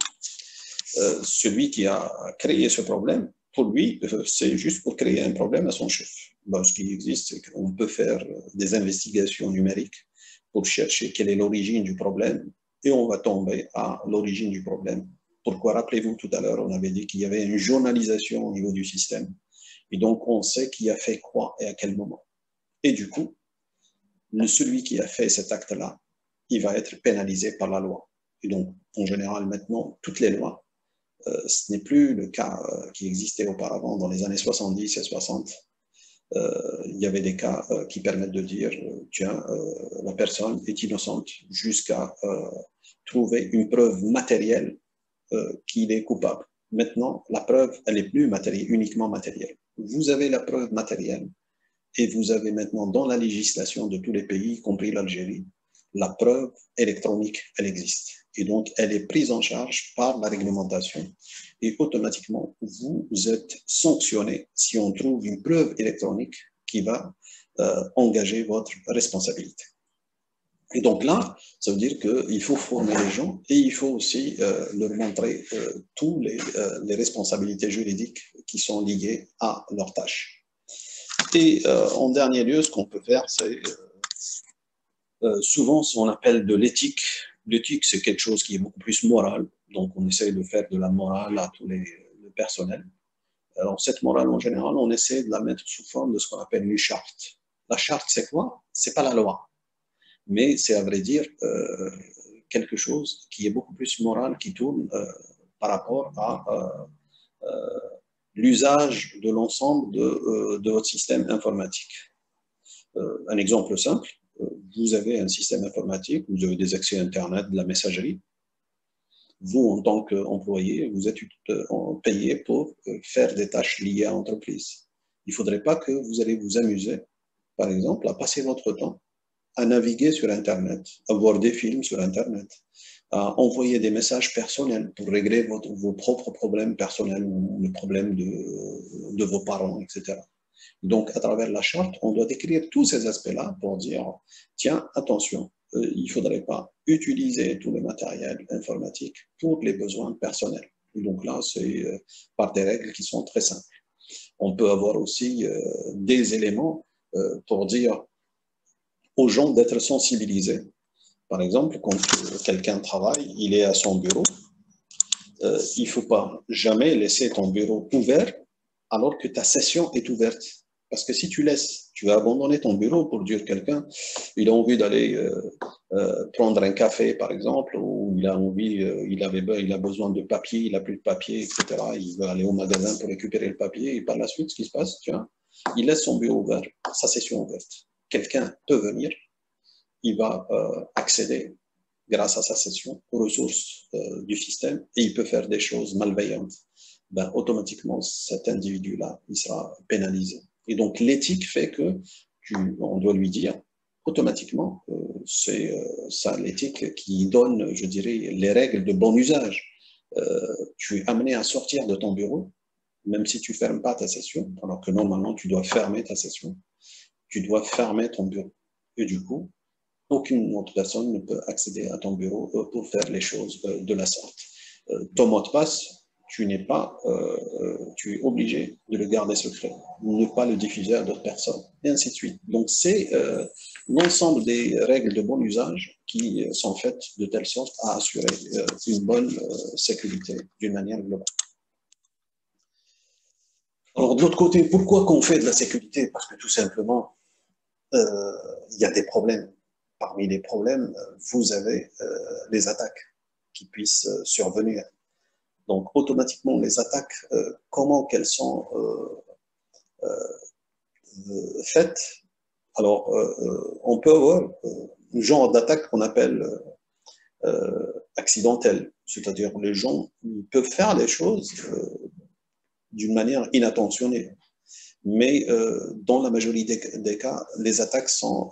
celui qui a créé ce problème, pour lui, c'est juste pour créer un problème à son chef. Ben, ce qui existe, c'est qu'on peut faire des investigations numériques pour chercher quelle est l'origine du problème et on va tomber à l'origine du problème. Pourquoi? Rappelez-vous, tout à l'heure, on avait dit qu'il y avait une journalisation au niveau du système. Et donc, on sait qui a fait quoi et à quel moment. Et du coup, celui qui a fait cet acte-là, il va être pénalisé par la loi. Et donc, en général, maintenant, toutes les lois, ce n'est plus le cas qui existait auparavant dans les années 70 et 60. Il y avait des cas qui permettent de dire, tiens, la personne est innocente jusqu'à trouver une preuve matérielle qu'il est coupable. Maintenant, la preuve, elle n'est plus matérielle, uniquement matérielle. Vous avez la preuve matérielle et vous avez maintenant dans la législation de tous les pays, y compris l'Algérie, la preuve électronique, elle existe. Et donc, elle est prise en charge par la réglementation. Et automatiquement, vous êtes sanctionné si on trouve une preuve électronique qui va engager votre responsabilité. Et donc là, ça veut dire qu'il faut former les gens et il faut aussi leur montrer toutes les responsabilités juridiques qui sont liées à leurs tâches. Et en dernier lieu, ce qu'on peut faire, c'est souvent ce qu'on appelle de l'éthique. L'éthique, c'est quelque chose qui est beaucoup plus moral. Donc, on essaie de faire de la morale à tous le personnel. Alors, cette morale, en général, on essaie de la mettre sous forme de ce qu'on appelle une charte. La charte, c'est quoi? C'est pas la loi. Mais c'est, à vrai dire, quelque chose qui est beaucoup plus moral, qui tourne par rapport à l'usage de l'ensemble de votre système informatique. Un exemple simple, vous avez un système informatique, vous avez des accès Internet, de la messagerie. Vous, en tant qu'employé, vous êtes payé pour faire des tâches liées à l'entreprise. Il ne faudrait pas que vous allez vous amuser, par exemple, à passer votre temps à naviguer sur Internet, à voir des films sur Internet, à envoyer des messages personnels pour régler vos propres problèmes personnels ou les problèmes de vos parents, etc. Donc, à travers la charte, on doit décrire tous ces aspects-là pour dire, tiens, attention, il ne faudrait pas utiliser tout le matériel informatique pour les besoins personnels. Et donc là, c'est par des règles qui sont très simples. On peut avoir aussi des éléments pour dire aux gens d'être sensibilisés. Par exemple, quand quelqu'un travaille, il est à son bureau, il ne faut pas jamais laisser ton bureau ouvert alors que ta session est ouverte. Parce que si tu laisses, tu vas abandonner ton bureau pour dire quelqu'un, il a envie d'aller prendre un café, par exemple, ou il a envie, il a besoin de papier, il n'a plus de papier, etc. Il veut aller au magasin pour récupérer le papier, et par la suite, ce qui se passe, tu vois, il laisse son bureau ouvert, sa session ouverte. Quelqu'un peut venir, il va accéder grâce à sa session aux ressources du système et il peut faire des choses malveillantes. Ben, automatiquement, cet individu-là, il sera pénalisé. Et donc, l'éthique fait que on doit lui dire automatiquement, c'est ça l'éthique qui donne, je dirais, les règles de bon usage. Tu es amené à sortir de ton bureau, même si tu ne fermes pas ta session, alors que normalement, tu dois fermer ta session. Tu dois fermer ton bureau. Et du coup, aucune autre personne ne peut accéder à ton bureau pour faire les choses de la sorte. Ton mot de passe, tu es obligé de le garder secret, ne pas le diffuser à d'autres personnes, et ainsi de suite. Donc, c'est l'ensemble des règles de bon usage qui sont faites de telle sorte à assurer une bonne sécurité d'une manière globale. Alors, de l'autre côté, pourquoi qu'on fait de la sécurité? Parce que tout simplement, il y a des problèmes. Parmi les problèmes, vous avez les attaques qui puissent survenir. Donc, automatiquement, les attaques, comment qu'elles sont faites? Alors, on peut avoir un genre d'attaque qu'on appelle accidentelle, c'est-à-dire les gens peuvent faire les choses d'une manière inattentionnée. Mais dans la majorité des cas, les attaques sont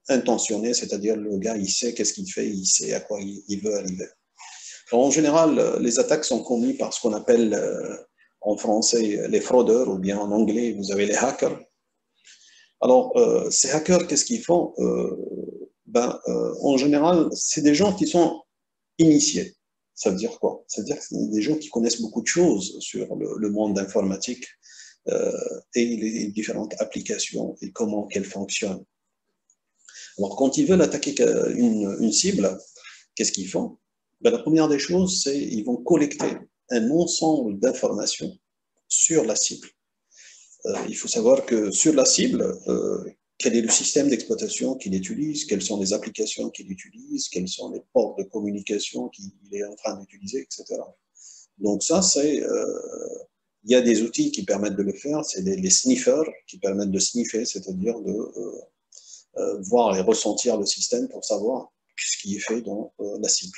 intentionnées, c'est-à-dire le gars, il sait qu'est-ce qu'il fait, il sait à quoi il veut arriver. Alors, en général, les attaques sont commises par ce qu'on appelle en français les fraudeurs, ou bien en anglais, vous avez les hackers. Alors, ces hackers, qu'est-ce qu'ils font? En général, c'est des gens qui sont initiés. Ça veut dire quoi? Ça veut dire que c'est des gens qui connaissent beaucoup de choses sur le monde informatique et les différentes applications et comment qu'elles fonctionnent. Alors, quand ils veulent attaquer une cible, qu'est-ce qu'ils font? Ben, la première des choses, c'est qu'ils vont collecter un ensemble d'informations sur la cible. Il faut savoir que sur la cible, quel est le système d'exploitation qu'il utilise, quelles sont les applications qu'il utilise, quels sont les ports de communication qu'il est en train d'utiliser, etc. Donc ça, il y a des outils qui permettent de le faire, c'est les sniffers qui permettent de sniffer, c'est-à-dire de voir et ressentir le système pour savoir ce qui est fait dans la cible.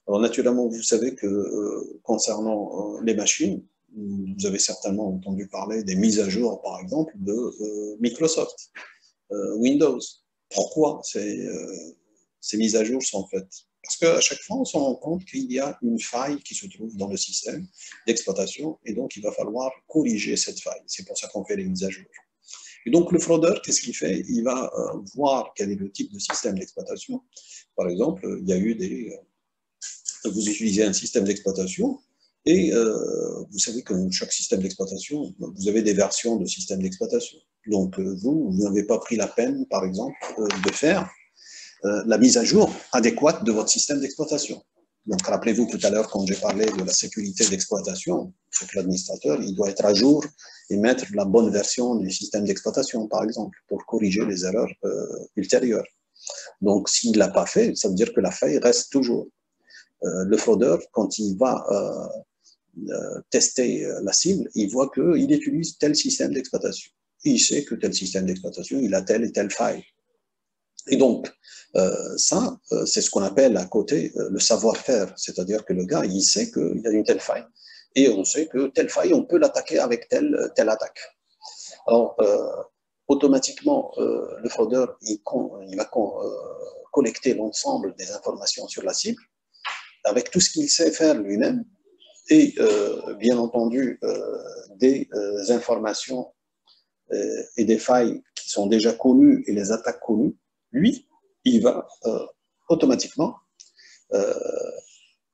Alors naturellement, vous savez que concernant les machines, vous avez certainement entendu parler des mises à jour, par exemple, de Microsoft, Windows. Pourquoi ces mises à jour sont faites? Parce qu'à chaque fois, on se rend compte qu'il y a une faille qui se trouve dans le système d'exploitation et donc il va falloir corriger cette faille. C'est pour ça qu'on fait les mises à jour. Et donc le fraudeur, qu'est-ce qu'il fait? Il va voir quel est le type de système d'exploitation. Par exemple, il y a eu vous utilisez un système d'exploitation et vous savez que chaque système d'exploitation, vous avez des versions de système d'exploitation. Donc vous n'avez pas pris la peine, par exemple, de faire la mise à jour adéquate de votre système d'exploitation. Donc rappelez-vous tout à l'heure quand j'ai parlé de la sécurité d'exploitation, c'est que l'administrateur, il doit être à jour et mettre la bonne version du système d'exploitation, par exemple, pour corriger les erreurs ultérieures. Donc s'il ne l'a pas fait, ça veut dire que la faille reste toujours. Le fraudeur, quand il va tester la cible, il voit qu'il utilise tel système d'exploitation. Il sait que tel système d'exploitation, il a telle et telle faille. Et donc, ça, c'est ce qu'on appelle à côté le savoir-faire. C'est-à-dire que le gars, il sait qu'il y a une telle faille. Et on sait que telle faille, on peut l'attaquer avec telle attaque. Alors, automatiquement, le fraudeur, il va collecter l'ensemble des informations sur la cible avec tout ce qu'il sait faire lui-même et bien entendu des informations et des failles qui sont déjà connues et les attaques connues, lui, il va automatiquement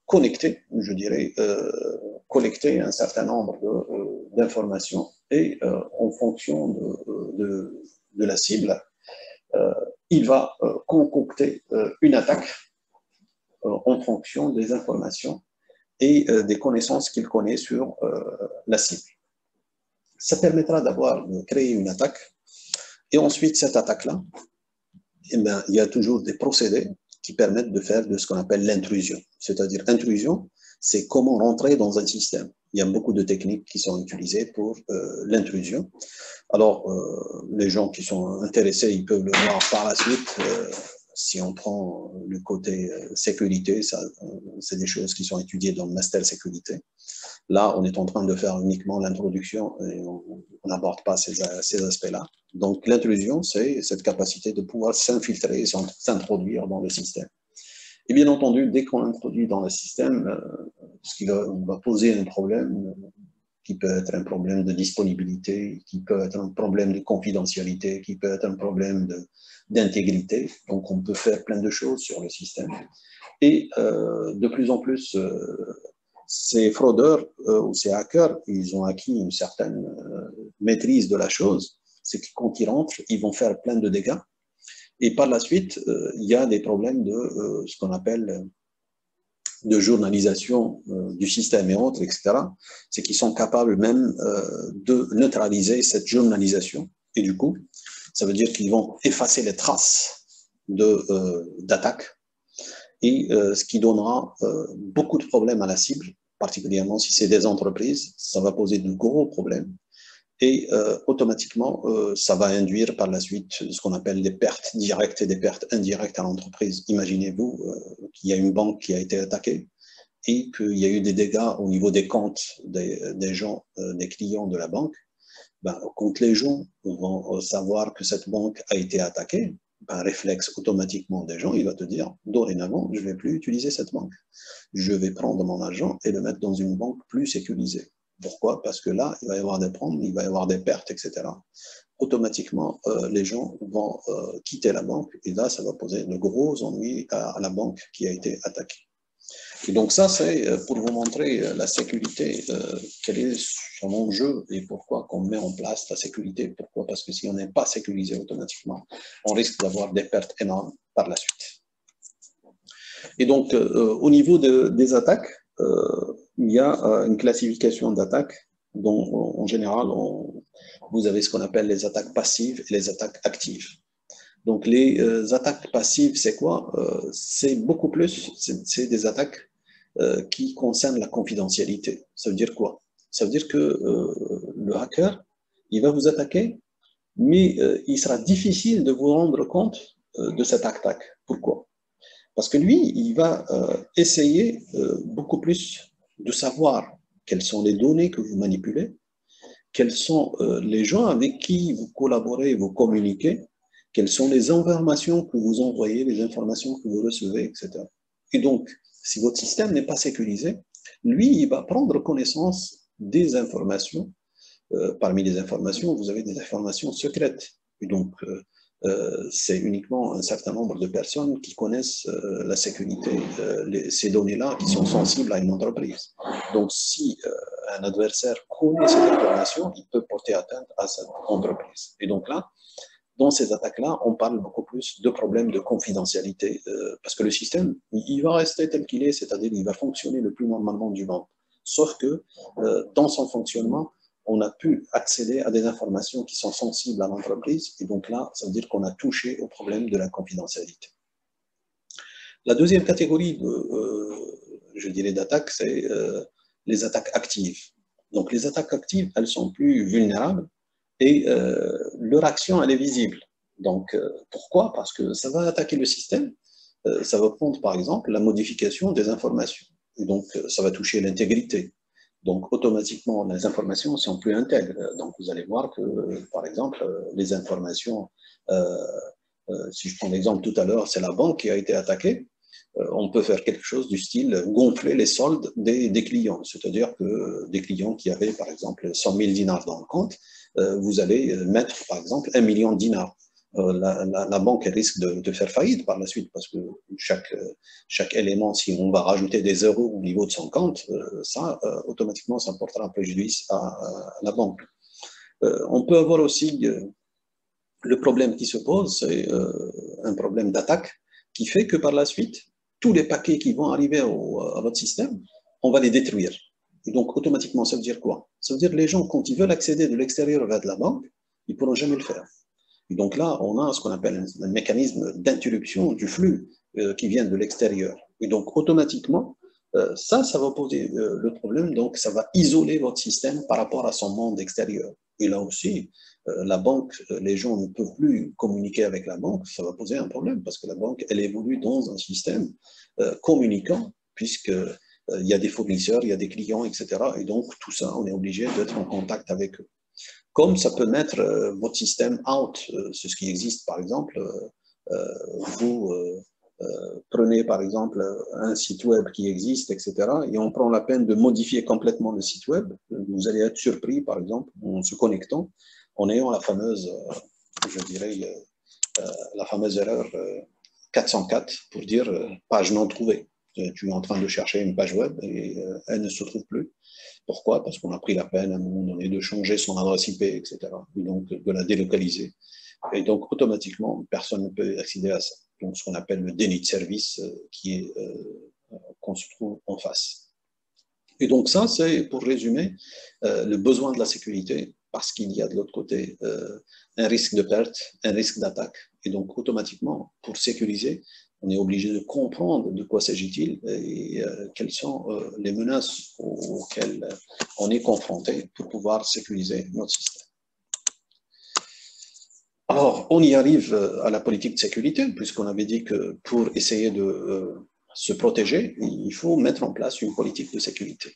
connecter, je dirais, collecter un certain nombre d'informations et en fonction de la cible, il va concocter une attaque en fonction des informations et des connaissances qu'il connaît sur la cible. Ça permettra de créer une attaque et ensuite cette attaque-là, eh bien, il y a toujours des procédés qui permettent de faire de ce qu'on appelle l'intrusion. C'est-à-dire, intrusion, c'est comment rentrer dans un système. Il y a beaucoup de techniques qui sont utilisées pour l'intrusion. Alors, les gens qui sont intéressés, ils peuvent le voir par la suite. Si on prend le côté sécurité, c'est des choses qui sont étudiées dans le master sécurité. Là, on est en train de faire uniquement l'introduction et on n'aborde pas ces aspects-là. Donc, l'intrusion, c'est cette capacité de pouvoir s'infiltrer, s'introduire dans le système. Et bien entendu, dès qu'on introduit dans le système, ce qui va poser un problème qui peut être un problème de disponibilité, qui peut être un problème de confidentialité, qui peut être un problème d'intégrité. Donc, on peut faire plein de choses sur le système. Et de plus en plus, ces fraudeurs ou ces hackers, ils ont acquis une certaine maîtrise de la chose. C'est que quand ils rentrent, ils vont faire plein de dégâts. Et par la suite, il y a des problèmes de ce qu'on appelle de journalisation du système et autres, etc. C'est qu'ils sont capables même de neutraliser cette journalisation. Et du coup, ça veut dire qu'ils vont effacer les traces d'attaque. Et ce qui donnera beaucoup de problèmes à la cible, particulièrement si c'est des entreprises, ça va poser de gros problèmes. Et automatiquement, ça va induire par la suite ce qu'on appelle des pertes directes et des pertes indirectes à l'entreprise. Imaginez-vous qu'il y a une banque qui a été attaquée et qu'il y a eu des dégâts au niveau des comptes des gens, des clients de la banque. Ben, quand les gens vont savoir que cette banque a été attaquée, un réflexe automatiquement des gens, il va te dire, dorénavant, je ne vais plus utiliser cette banque. Je vais prendre mon argent et le mettre dans une banque plus sécurisée. Pourquoi? Parce que là, il va y avoir des problèmes, il va y avoir des pertes, etc. Automatiquement, les gens vont quitter la banque et là, ça va poser de gros ennuis à la banque qui a été attaquée. Et donc ça, c'est pour vous montrer la sécurité, quel est son enjeu et pourquoi qu'on met en place la sécurité. Pourquoi? Parce que si on n'est pas sécurisé automatiquement, on risque d'avoir des pertes énormes par la suite. Et donc, au niveau des attaques, il y a une classification d'attaques dont, en général, vous avez ce qu'on appelle les attaques passives et les attaques actives. Donc, les attaques passives, c'est quoi? C'est beaucoup plus, c'est des attaques qui concernent la confidentialité. Ça veut dire quoi? Ça veut dire que le hacker, il va vous attaquer, mais il sera difficile de vous rendre compte de cette attaque. Pourquoi? Parce que lui, il va essayer beaucoup plus de savoir quelles sont les données que vous manipulez, quels sont les gens avec qui vous collaborez, vous communiquez, quelles sont les informations que vous envoyez, les informations que vous recevez, etc. Et donc, si votre système n'est pas sécurisé, lui, il va prendre connaissance des informations. Parmi les informations, vous avez des informations secrètes. Et donc, c'est uniquement un certain nombre de personnes qui connaissent la sécurité, ces données-là qui sont sensibles à une entreprise. Donc, si un adversaire connaît cette information, il peut porter atteinte à cette entreprise. Et donc là, dans ces attaques-là, on parle beaucoup plus de problèmes de confidentialité, parce que le système, il va rester tel qu'il est, c'est-à-dire il va fonctionner le plus normalement du monde. Sauf que dans son fonctionnement, on a pu accéder à des informations qui sont sensibles à l'entreprise, et donc là, ça veut dire qu'on a touché au problème de la confidentialité. La deuxième catégorie, je dirais, d'attaques, c'est les attaques actives. Donc les attaques actives, elles sont plus vulnérables, et leur action, elle est visible. Donc, pourquoi? Parce que ça va attaquer le système, ça va prendre, par exemple, la modification des informations. Et donc, ça va toucher l'intégrité. Donc, automatiquement, les informations sont plus intègres. Donc, vous allez voir que, par exemple, les informations, si je prends l'exemple tout à l'heure, c'est la banque qui a été attaquée. On peut faire quelque chose du style gonfler les soldes des clients. C'est-à-dire que des clients qui avaient, par exemple, 100 000 dinars dans le compte, vous allez mettre, par exemple, 1 million de dinars. La banque risque de faire faillite par la suite parce que chaque élément, si on va rajouter des euros au niveau de son compte, ça, automatiquement, ça portera préjudice à la banque. On peut avoir aussi le problème qui se pose, c'est un problème d'attaque qui fait que par la suite, tous les paquets qui vont arriver à votre système, on va les détruire. Et donc, automatiquement, ça veut dire quoi? Ça veut dire que les gens, quand ils veulent accéder de l'extérieur vers de la banque, ils ne pourront jamais le faire. Et donc là, on a ce qu'on appelle un mécanisme d'interruption du flux qui vient de l'extérieur. Et donc, automatiquement, ça va poser le problème. Donc, ça va isoler votre système par rapport à son monde extérieur. Et là aussi, la banque, les gens ne peuvent plus communiquer avec la banque, ça va poser un problème parce que la banque, elle évolue dans un système communicant, puisque il y a des fournisseurs, il y a des clients, etc. Et donc, tout ça, on est obligé d'être en contact avec eux. Comme ça peut mettre votre système out, c'est ce qui existe, par exemple, vous prenez, par exemple, un site web qui existe, etc., et on prend la peine de modifier complètement le site web. Vous allez être surpris, par exemple, en se connectant, en ayant la fameuse, je dirais, la fameuse erreur 404 pour dire page non trouvée. Tu es en train de chercher une page web et elle ne se trouve plus. Pourquoi? Parce qu'on a pris la peine à un moment donné de changer son adresse IP, etc. Et donc de la délocaliser. Et donc automatiquement, personne ne peut accéder à ça. Donc ce qu'on appelle le déni de service qu'on se trouve en face. Et donc ça, c'est pour résumer le besoin de la sécurité, parce qu'il y a de l'autre côté un risque de perte, un risque d'attaque. Et donc automatiquement, pour sécuriser, on est obligé de comprendre de quoi s'agit-il et quelles sont les menaces auxquelles on est confronté pour pouvoir sécuriser notre système. Alors, on y arrive à la politique de sécurité, puisqu'on avait dit que pour essayer de se protéger, il faut mettre en place une politique de sécurité.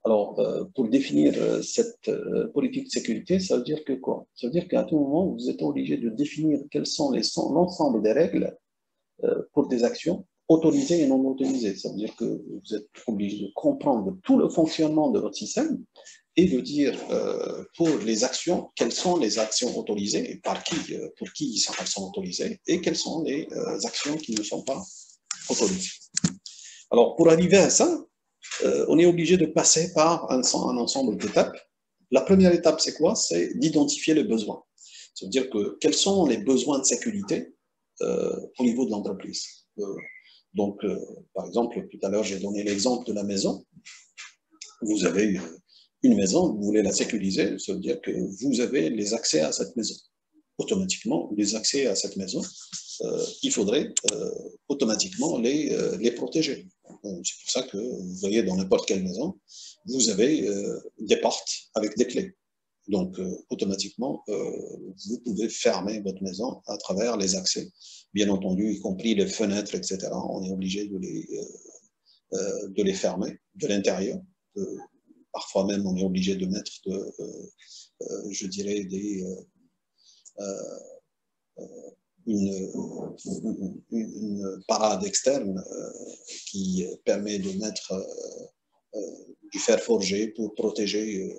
Alors, pour définir cette politique de sécurité, ça veut dire que quoi? Ça veut dire qu'à tout moment, vous êtes obligé de définir quelles sont l'ensemble des règles pour des actions autorisées et non autorisées. Ça veut dire que vous êtes obligé de comprendre tout le fonctionnement de votre système et de dire pour les actions, quelles sont les actions autorisées et par qui, pour qui elles sont autorisées et quelles sont les actions qui ne sont pas autorisées. Alors, pour arriver à ça, on est obligé de passer par un ensemble d'étapes. La première étape, c'est quoi? C'est d'identifier les besoins. Ça veut dire que quels sont les besoins de sécurité au niveau de l'entreprise. Par exemple, tout à l'heure, j'ai donné l'exemple de la maison. Vous avez une maison, vous voulez la sécuriser, ça veut dire que vous avez les accès à cette maison. Automatiquement, les accès à cette maison, il faudrait automatiquement les protéger. C'est pour ça que vous voyez dans n'importe quelle maison, vous avez des portes avec des clés. Donc, automatiquement, vous pouvez fermer votre maison à travers les accès. Bien entendu, y compris les fenêtres, etc. On est obligé de les fermer de l'intérieur. Parfois même, on est obligé de mettre, je dirais, une parade externe qui permet de mettre du fer forgé pour protéger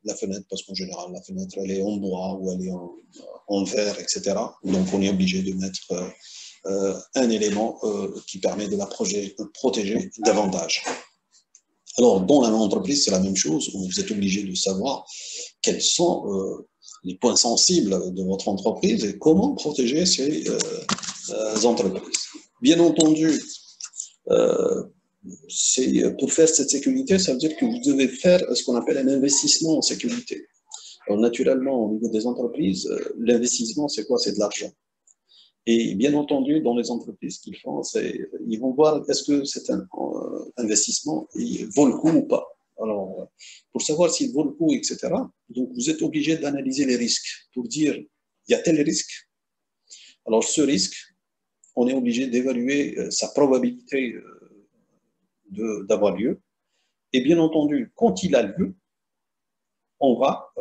la fenêtre, parce qu'en général, la fenêtre, elle est en bois ou elle est en verre, etc. Donc, on est obligé de mettre un élément qui permet de la protéger davantage. Alors, dans l'entreprise, c'est la même chose. Vous êtes obligé de savoir quels sont les points sensibles de votre entreprise et comment protéger ces entreprises. Bien entendu, pour faire cette sécurité, ça veut dire que vous devez faire ce qu'on appelle un investissement en sécurité. Alors, naturellement, au niveau des entreprises, l'investissement, c'est quoi? C'est de l'argent. Et bien entendu, dans les entreprises qu'ils font, ils vont voir est-ce que c'est un investissement, il vaut le coup ou pas. Alors, pour savoir s'il vaut le coup, etc., donc vous êtes obligé d'analyser les risques pour dire, il y a tel risque. Alors, ce risque, on est obligé d'évaluer sa probabilité d'avoir lieu. Et bien entendu, quand il a lieu, on va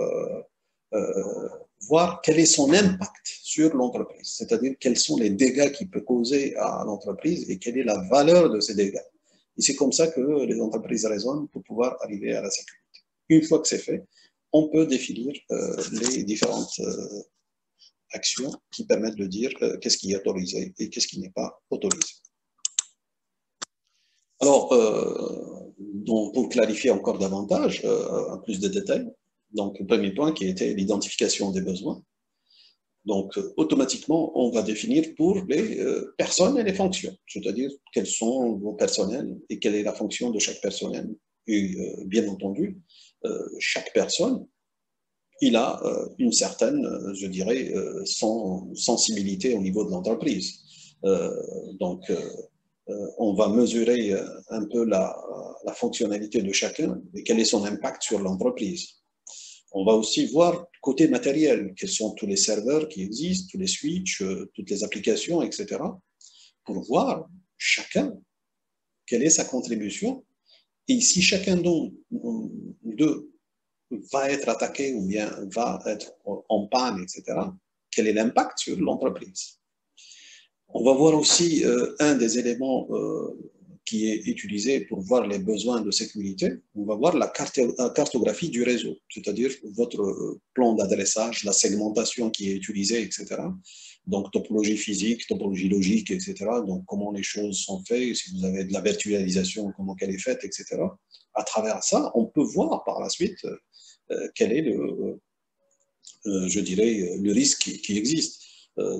voir quel est son impact sur l'entreprise, c'est-à-dire quels sont les dégâts qu'il peut causer à l'entreprise et quelle est la valeur de ces dégâts. Et c'est comme ça que les entreprises raisonnent pour pouvoir arriver à la sécurité. Une fois que c'est fait, on peut définir les différentes actions qui permettent de dire qu'est-ce qui est autorisé et qu'est-ce qui n'est pas autorisé. Alors, pour clarifier encore davantage, en plus de détails, donc le premier point qui était l'identification des besoins. Donc, automatiquement, on va définir pour les personnes et les fonctions, c'est-à-dire quels sont vos personnels et quelle est la fonction de chaque personnel. Et bien entendu, chaque personne, il a une certaine, je dirais, sensibilité au niveau de l'entreprise. Donc, on va mesurer un peu la fonctionnalité de chacun et quel est son impact sur l'entreprise. On va aussi voir côté matériel, quels sont tous les serveurs qui existent, tous les switches, toutes les applications, etc. pour voir chacun quelle est sa contribution et si chacun d'eux va être attaqué ou bien va être en panne, etc., quel est l'impact sur l'entreprise. On va voir aussi un des éléments qui est utilisé pour voir les besoins de sécurité. On va voir la cartographie du réseau, c'est-à-dire votre plan d'adressage, la segmentation qui est utilisée, etc. Donc, topologie physique, topologie logique, etc. Donc, comment les choses sont faites, si vous avez de la virtualisation, comment elle est faite, etc. À travers ça, on peut voir par la suite quel est je dirais, le risque qui existe.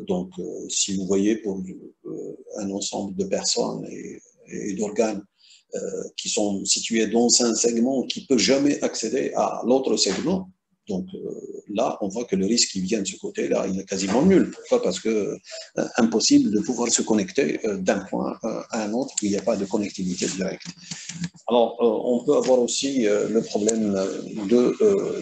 Donc, si vous voyez pour un ensemble de personnes et d'organes qui sont situés dans un segment qui ne peut jamais accéder à l'autre segment, donc là, on voit que le risque qui vient de ce côté-là, il est quasiment nul. Pourquoi? Parce que impossible de pouvoir se connecter d'un point à un autre où il n'y a pas de connectivité directe. Alors, on peut avoir aussi le problème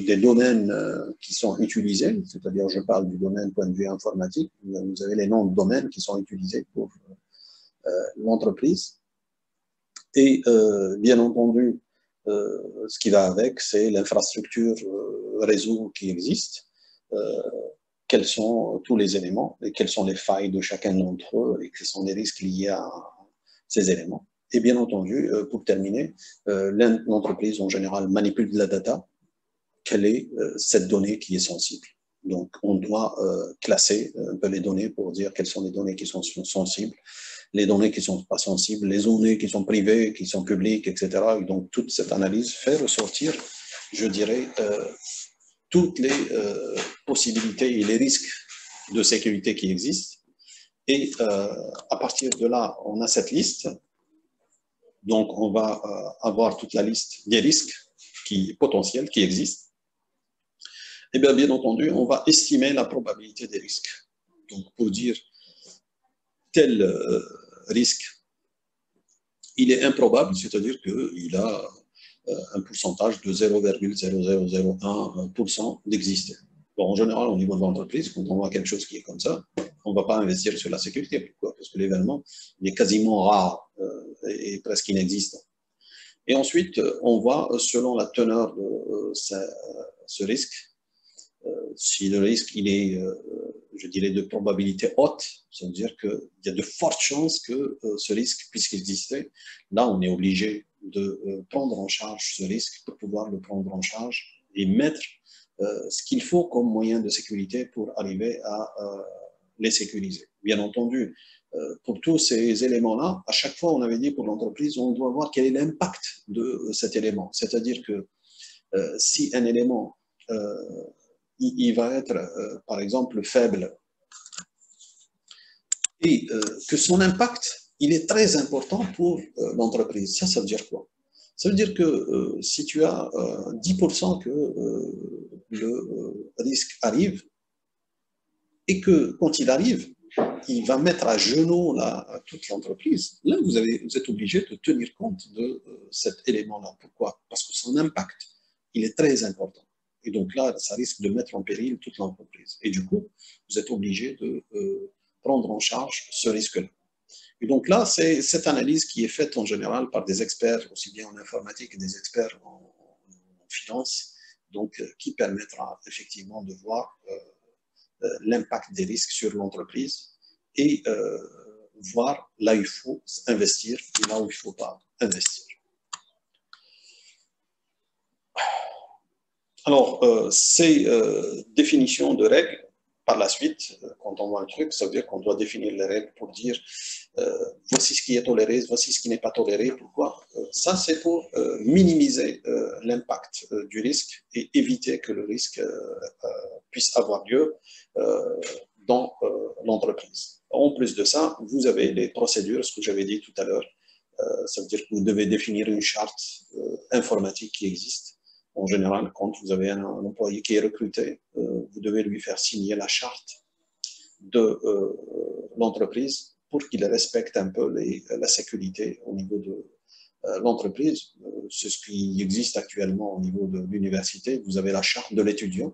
des domaines qui sont utilisés, c'est-à-dire je parle du domaine point de vue informatique, vous avez les noms de domaines qui sont utilisés pour l'entreprise. Et bien entendu, ce qui va avec, c'est l'infrastructure réseau qui existe, quels sont tous les éléments et quelles sont les failles de chacun d'entre eux et quels sont les risques liés à ces éléments. Et bien entendu, pour terminer, l'entreprise en général manipule de la data. Quelle est cette donnée qui est sensible? Donc, on doit classer un peu les données pour dire quelles sont les données qui sont sensibles, les données qui ne sont pas sensibles, les données qui sont privées, qui sont publiques, etc. Et donc, toute cette analyse fait ressortir, je dirais, toutes les possibilités et les risques de sécurité qui existent. Et à partir de là, on a cette liste. Donc, on va avoir toute la liste des risques potentiels qui existent. Et bien entendu, on va estimer la probabilité des risques. Donc, pour dire tel risque, il est improbable, c'est-à-dire qu'il a un pourcentage de 0,0001% d'exister. Bon, en général, au niveau de l'entreprise, quand on voit quelque chose qui est comme ça, on ne va pas investir sur la sécurité. Pourquoi? Parce que l'événement, il est quasiment rare et presque inexistant. Et ensuite, on voit, selon la teneur de ce risque, si le risque il est, je dirais, de probabilité haute, ça veut dire qu'il y a de fortes chances que ce risque puisse exister. Là, on est obligé de prendre en charge ce risque pour pouvoir le prendre en charge et mettre ce qu'il faut comme moyen de sécurité pour arriver à les sécuriser. Bien entendu, pour tous ces éléments-là, à chaque fois, on avait dit pour l'entreprise, on doit voir quel est l'impact de cet élément. C'est-à-dire que si un élément il va être, par exemple, faible, et que son impact, il est très important pour l'entreprise. Ça veut dire quoi? Ça veut dire que si tu as 10% que le risque arrive, et que quand il arrive, il va mettre à genoux toute l'entreprise, là, vous êtes obligé de tenir compte de cet élément-là. Pourquoi? Parce que son impact, il est très important. Et donc là, ça risque de mettre en péril toute l'entreprise. Et du coup, vous êtes obligé de prendre en charge ce risque-là. Et donc là, c'est cette analyse qui est faite en général par des experts, aussi bien en informatique que des experts en finance, donc qui permettra effectivement de voir l'impact des risques sur l'entreprise et voir là où il faut investir et là où il ne faut pas investir. Alors, ces définitions de règles, par la suite, quand on voit un truc, ça veut dire qu'on doit définir les règles pour dire voici ce qui est toléré, voici ce qui n'est pas toléré. Pourquoi? Ça, c'est pour minimiser l'impact du risque et éviter que le risque puisse avoir lieu dans l'entreprise. En plus de ça, vous avez les procédures, ce que j'avais dit tout à l'heure. Ça veut dire que vous devez définir une charte informatique qui existe. En général, quand vous avez un employé qui est recruté, vous devez lui faire signer la charte de l'entreprise pour qu'il respecte un peu la sécurité au niveau de l'entreprise. C'est ce qui existe actuellement au niveau de l'université. Vous avez la charte de l'étudiant.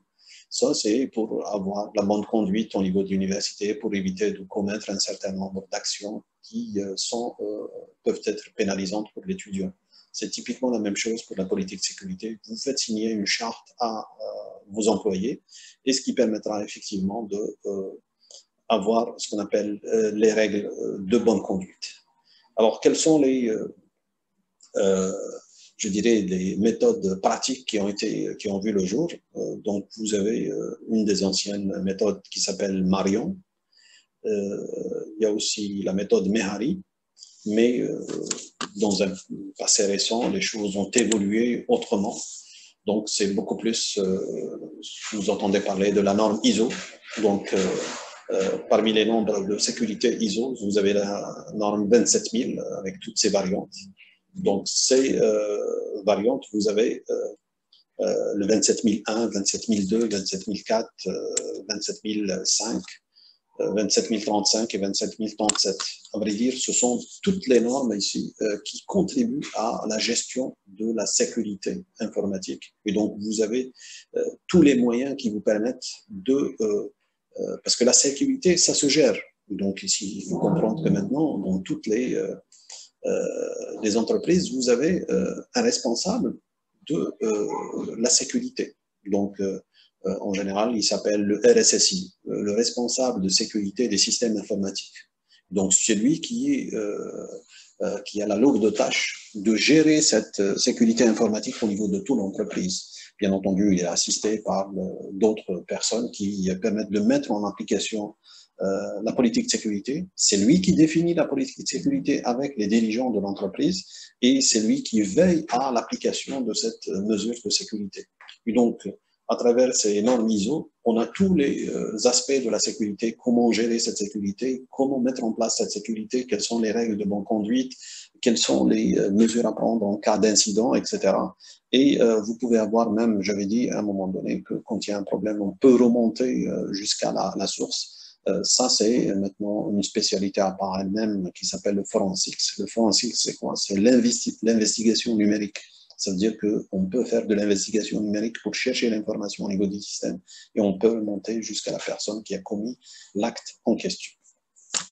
Ça, c'est pour avoir la bonne conduite au niveau de l'université, pour éviter de commettre un certain nombre d'actions qui peuvent être pénalisantes pour l'étudiant. C'est typiquement la même chose pour la politique de sécurité. Vous faites signer une charte à vos employés, et ce qui permettra effectivement de avoir ce qu'on appelle les règles de bonne conduite. Alors, quelles sont je dirais, les méthodes pratiques qui ont vu le jour? Donc, vous avez une des anciennes méthodes qui s'appelle Marion. Il y a aussi la méthode Mehari, mais dans un passé récent, les choses ont évolué autrement. Donc, c'est beaucoup plus, vous entendez parler de la norme ISO. Donc, parmi les nombres de sécurité ISO, vous avez la norme 27000 avec toutes ses variantes. Donc, ces variantes, vous avez le 27001, 27002, 27004, 27005, 27035 et 27037. À vrai dire, ce sont toutes les normes ici qui contribuent à la gestion de la sécurité informatique. Et donc, vous avez tous les moyens qui vous permettent parce que la sécurité, ça se gère. Donc, ici, il faut comprendre que maintenant, dans toutes les entreprises, vous avez un responsable de la sécurité. Donc, en général, il s'appelle le RSSI, le responsable de sécurité des systèmes informatiques. Donc, c'est lui qui a la lourde tâche de gérer cette sécurité informatique au niveau de toute l'entreprise. Bien entendu, il est assisté par d'autres personnes qui permettent de mettre en application la politique de sécurité. C'est lui qui définit la politique de sécurité avec les dirigeants de l'entreprise et c'est lui qui veille à l'application de cette mesure de sécurité. Et donc, à travers ces normes ISO, on a tous les aspects de la sécurité, comment gérer cette sécurité, comment mettre en place cette sécurité, quelles sont les règles de bonne conduite, quelles sont les mesures à prendre en cas d'incident, etc. Et vous pouvez avoir même, j'avais dit à un moment donné, que quand il y a un problème, on peut remonter jusqu'à la source. Ça, c'est maintenant une spécialité à part elle-même qui s'appelle le forensics. Le forensics, c'est quoi? C'est l'investigation numérique. Ça veut dire qu'on peut faire de l'investigation numérique pour chercher l'information au niveau du système et on peut monter jusqu'à la personne qui a commis l'acte en question.